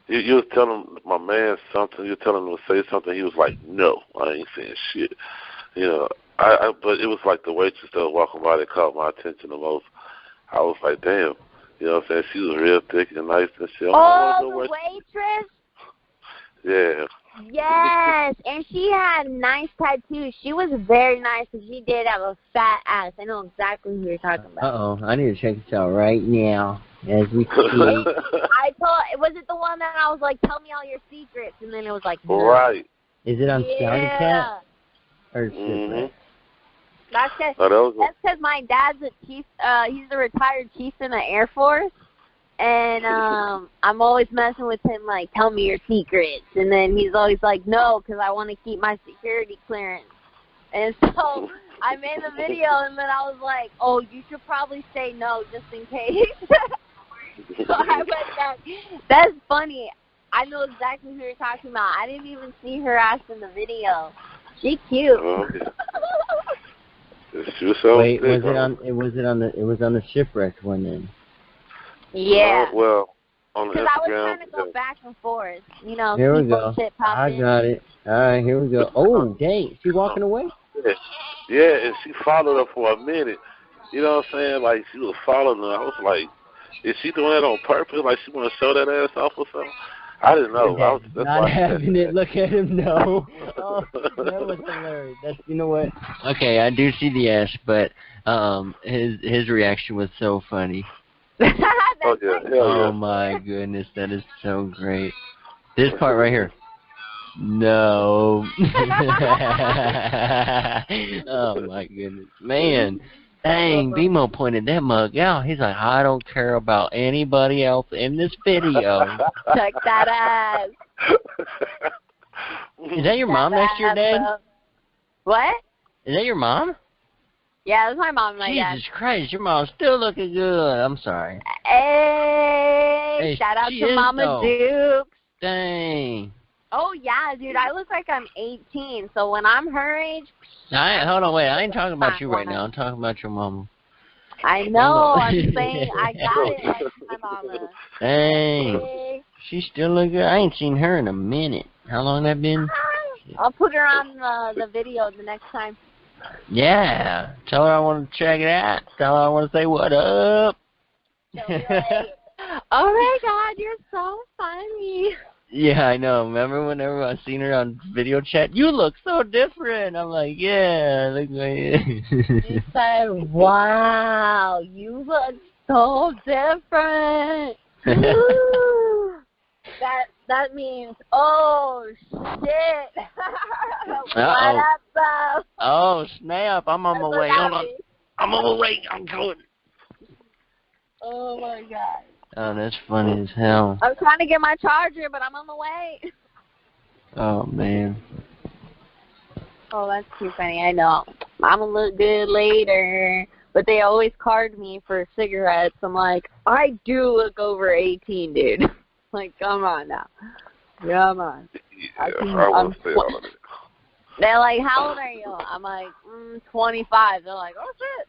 you was telling my man something, you were telling him to say something, he was like, no, I ain't saying shit. You know, but it was like the waitress that was walking by that caught my attention the most. I was like, damn. You know what I'm saying? She was real thick and nice and shit. Oh, the waitress? Yeah. Yes, and she had nice tattoos. She was very nice, and she did have a fat ass. I know exactly who you're talking about. Uh-oh, I need to check this out right now as we speak. Was it the one that I was like, tell me all your secrets, and then it was like, no. Right. Is it on Scally Cat? Or Shipwrecked? That's because my dad's a chief. He's a retired chief in the Air Force. And I'm always messing with him, like, tell me your secrets. And then he's always like, no, because I want to keep my security clearance. And so I made the video, and then I was like, oh, you should probably say no just in case. So I went back. That's funny. I know exactly who you're talking about. I didn't even see her ass in the video. She cute. Oh, yeah. She was so Wait, thick, it was on the shipwrecked one then? Yeah. Well, on the Because I was Instagram. trying to go back and forth. You know, Here we people go. shit I popping. got it. All right, here we go. Oh, dang. She walking away? Yeah, and she followed her for a minute. You know what I'm saying? Like, she was following her. I was like, is she doing that on purpose? Like, she want to show that ass off or something? I didn't know. That's Not why having it. Look at him, no. Oh, that was hilarious. You know what? Okay, I do see the ass, but his reaction was so funny. Oh, yeah. Oh, my goodness. That is so great. This part right here. No. Oh, my goodness. Man. Dang, BMO pointed that mug out. He's like, I don't care about anybody else in this video. Check that ass. Is that your mom next to your dad? What? Is that your mom? Yeah, that's my mom and my dad. Jesus Christ, your mom's still looking good. I'm sorry. Hey, shout out to Mama Dukes. Dang. Oh, yeah, dude, I look like I'm 18, so when I'm her age... Hold on, wait, I ain't talking about you right now. I'm talking about your mama. I know, I'm saying I got it like my mama. Dang. Hey. She still look good. I ain't seen her in a minute. How long that been? I'll put her on the video the next time. Yeah. Tell her I want to check it out. Tell her I want to say what up. Like, oh my God, you're so funny. Yeah, I know. Remember whenever I seen her on video chat? You look so different. I'm like, yeah. Look like She said, wow, you look so different. That means, oh, shit. What up, though? Oh, snap. I'm on my way. Hold on. I'm on my way. I'm going. Oh, my God. Oh, that's funny as hell. I'm trying to get my charger, but I'm on the way. Oh, man. Oh, that's too funny. I know. I'm gonna look good later. But they always card me for cigarettes. I'm like, I do look over 18, dude. Like, come on now. Come on. Yeah, I want to say all of it. They're like, how old are you? I'm like, 25. They're like, oh, shit.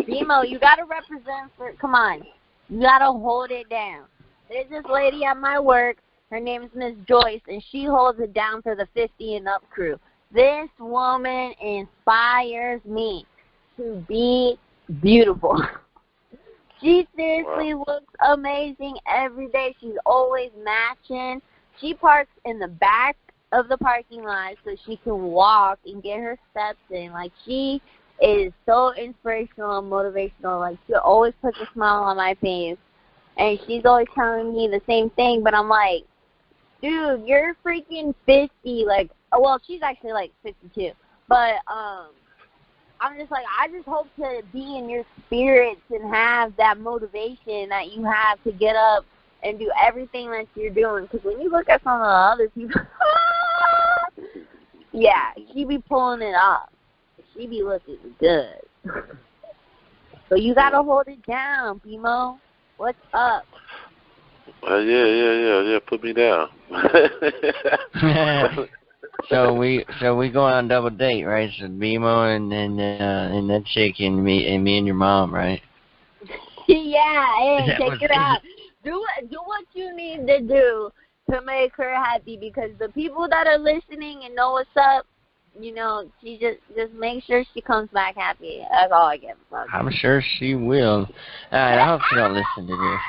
Demo, you gotta represent come on. You gotta hold it down. There's this lady at my work, her name's Miss Joyce, and she holds it down for the 50 and up crew. This woman inspires me to be beautiful. She seriously looks amazing every day. She's always matching. She parks in the back of the parking lot so she can walk and get her steps in. Like, she is so inspirational and motivational. Like, she always puts a smile on my face, and she's always telling me the same thing, but I'm like, dude, you're freaking 50. Like, well, she's actually like 52, but I'm just like, I just hope to be in your spirits and have that motivation that you have to get up and do everything that you're doing, because when you look at some of the other people, yeah, she be pulling it off. She be looking good. So you gotta hold it down, Bimo. What's up? Yeah. Put me down. So we going on double date, right? So Bimo and that chick and me and your mom, right? Yeah. Hey, check it out. Do what you need to do to make her happy, because the people that are listening and know what's up, you know, she just make sure she comes back happy. That's all I give a fuck. I'm sure she will. All right, I hope she don't listen to this.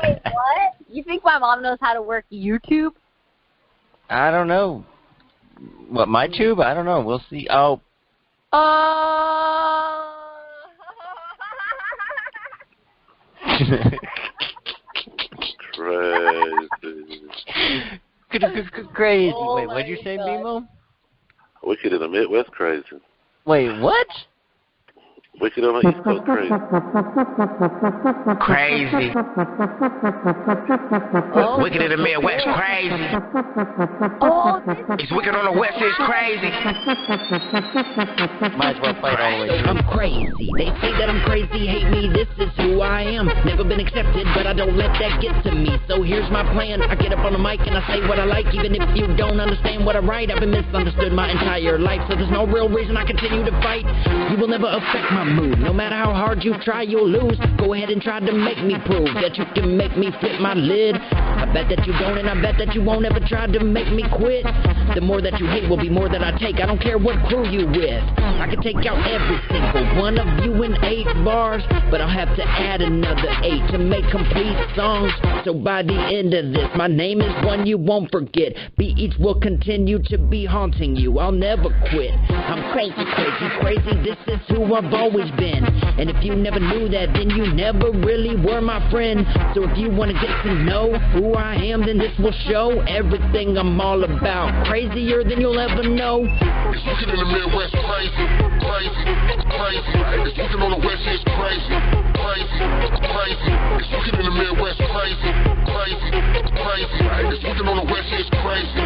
Wait, what? You think my mom knows how to work YouTube? I don't know. What, my tube? I don't know. We'll see. Oh. Crazy. Oh, wait, what'd you say, Bimo? Wicked in the Midwest crazy. Wait, what? Wicked on the East Coast, crazy. Crazy. Oh, Wicked in the Midwest, crazy. oh, It's wicked on the West, it's crazy. Might as well play it all the way through. I'm crazy. They say that I'm crazy, hate me, this is who I am. Never been accepted, but I don't let that get to me. So here's my plan. I get up on the mic and I say what I like. Even if you don't understand what I write, I've been misunderstood my entire life. So there's no real reason I continue to fight. You will never affect my mood. No matter how hard you try, you'll lose. Go ahead and try to make me prove that you can make me flip my lid. I bet that you don't, and I bet that you won't ever try to make me quit. The more that you hate will be more that I take. I don't care what crew you with. I can take out every single one of you in 8 bars, but I'll have to add another 8 to make complete songs. So by the end of this, my name is one you won't forget. Beats will continue to be haunting you. I'll never quit. I'm crazy, crazy, crazy. This is who I've always been. And if you never knew that, then you never really were my friend. So if you want to get to know who I am, then this will show everything I'm all about. Crazier than you'll ever know. It's wicked in the Midwest, crazy, crazy, crazy. It's wicked on the West, it's crazy, crazy, crazy. It's wicked in the Midwest, crazy, crazy, crazy. It's wicked on the West, it's crazy.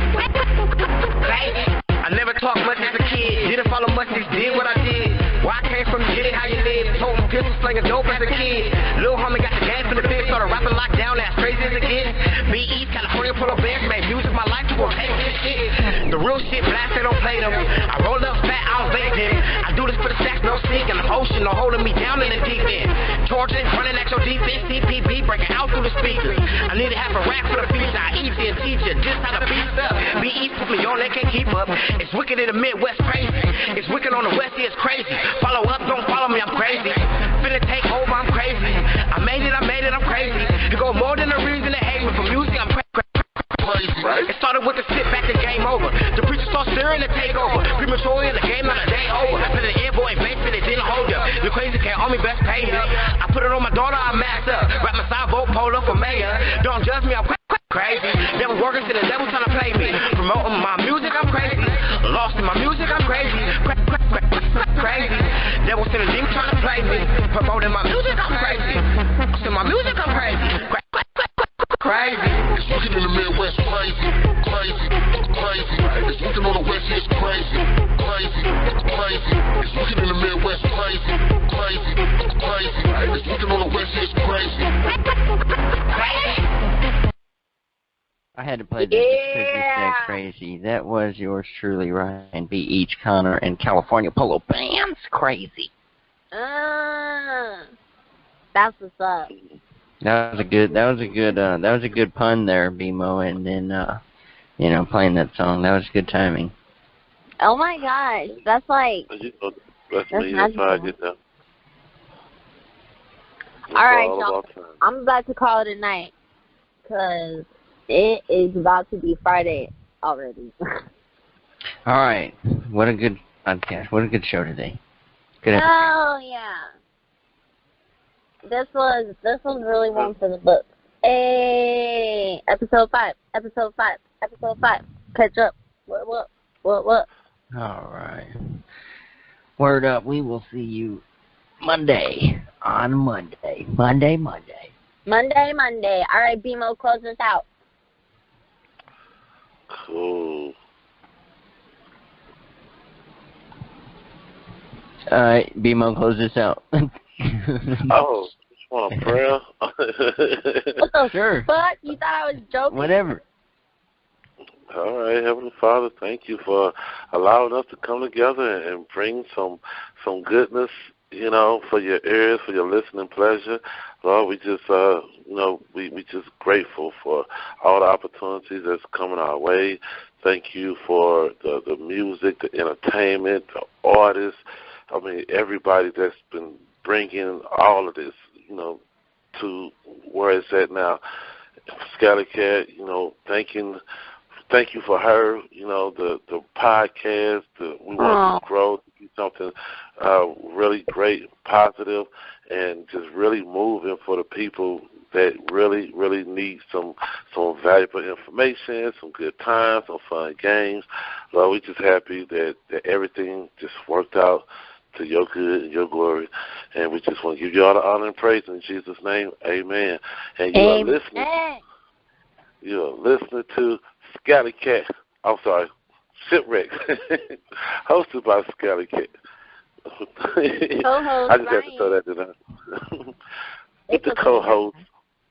I never talked much as a kid. Didn't follow much, just did what I did. Where I came from, get it how you live. Told him pistol slinging dope as a kid. Lil' homie got the game from the big, started rapping lockdown, as crazy as it gets. Be East California, pull up bears, man. Music my life, you gon' take this shit. The real shit, blast, they don't play them. I roll up fat, I don't vape them. I do this for the stacks, no sneak in the ocean, no holding me down in the deep end. Torturing, running at your defense, CPB, breaking out through the speakers. I need to have a rap for the future. I eat and teach you just how to beat up. Be East, put me on, they can't keep up. It's wicked in the Midwest, crazy. It's wicked on the West, it's crazy. Follow up, don't follow me, I'm crazy. Finna take over, I'm crazy. I made it, I'm crazy. You go more than a reason to hate me. For music, I'm crazy. It started with the sit back, the game over. The preacher start stirring the takeover. Prematurely in the game, not a day over. For the envoy, basically, they didn't hold up. The crazy can't owe me best paid up. I put it on my daughter, I masked up. Wrap my side vote, poll up for mayor. Don't judge me, I'm crazy. Devil working to the devil trying to play me. Promoting my music, I'm crazy. Lost in my music, I'm crazy. Crazy. Devil sending demons trying to play me. Promoting my music, I'm crazy. Lost in my music, I'm crazy. Crazy. It's wicked in the Midwest, crazy, crazy, crazy. It's wicked on the West, it's crazy, crazy, crazy. It's wicked in the Midwest, crazy, crazy, crazy. It's wicked on the West, it's crazy. I had to play this because you said crazy. That was yours truly, Ryan B. Each Connor and California Polo Bands. Crazy. that's what's up. That was a good pun there, BMO, and then playing that song. That was good timing. Oh my gosh, that's like. That's me. That's how I get that. All right, y'all. I'm about to call it a night because it is about to be Friday already. All right. What a good podcast. What a good show today. Good episode. Oh yeah. This was really one for the books. Hey, episode 5. Catch up. What? All right. Word up. We will see you Monday. On Monday. Monday. All right, BMO, close us out. Cool. All right, BMO, close this out. Oh, you want a prayer? What the Sure. fuck? You thought I was joking? Whatever. All right, Heavenly Father, thank you for allowing us to come together and bring some goodness, for your ears, for your listening pleasure. Lord, we just, we just grateful for all the opportunities that's coming our way. Thank you for the music, the entertainment, the artists. I mean, everybody that's been bringing all of this, to where it's at now. Scally Cat, thank you for her, the podcast. We want to grow to be something really great, positive, and just really moving for the people that really, really need some valuable information, some good times, some fun games. Lord, we're just happy that everything just worked out to your good and your glory. And we just want to give you all the honor and praise in Jesus' name. Amen. And you are listening to Scally Cat. I'm sorry, Shipwrecked, hosted by Scally Cat. Co-host I just Ryan. had to throw that in there. With the co-host,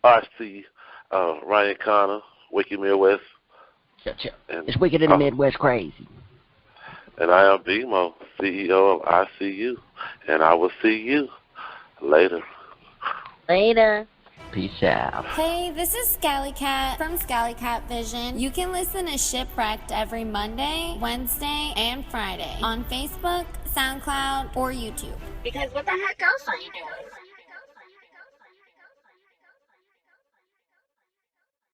RC, Ryan Connor, Wicked Midwest. It's Wicked in the Midwest Crazy. And I am BMO, CEO of ICU. And I will see you later. Later. Peace out. Hey, this is Scally Cat from Scally Cat Vision. You can listen to Shipwrecked every Monday, Wednesday, and Friday on Facebook, SoundCloud, or YouTube. Because what the heck else are you doing?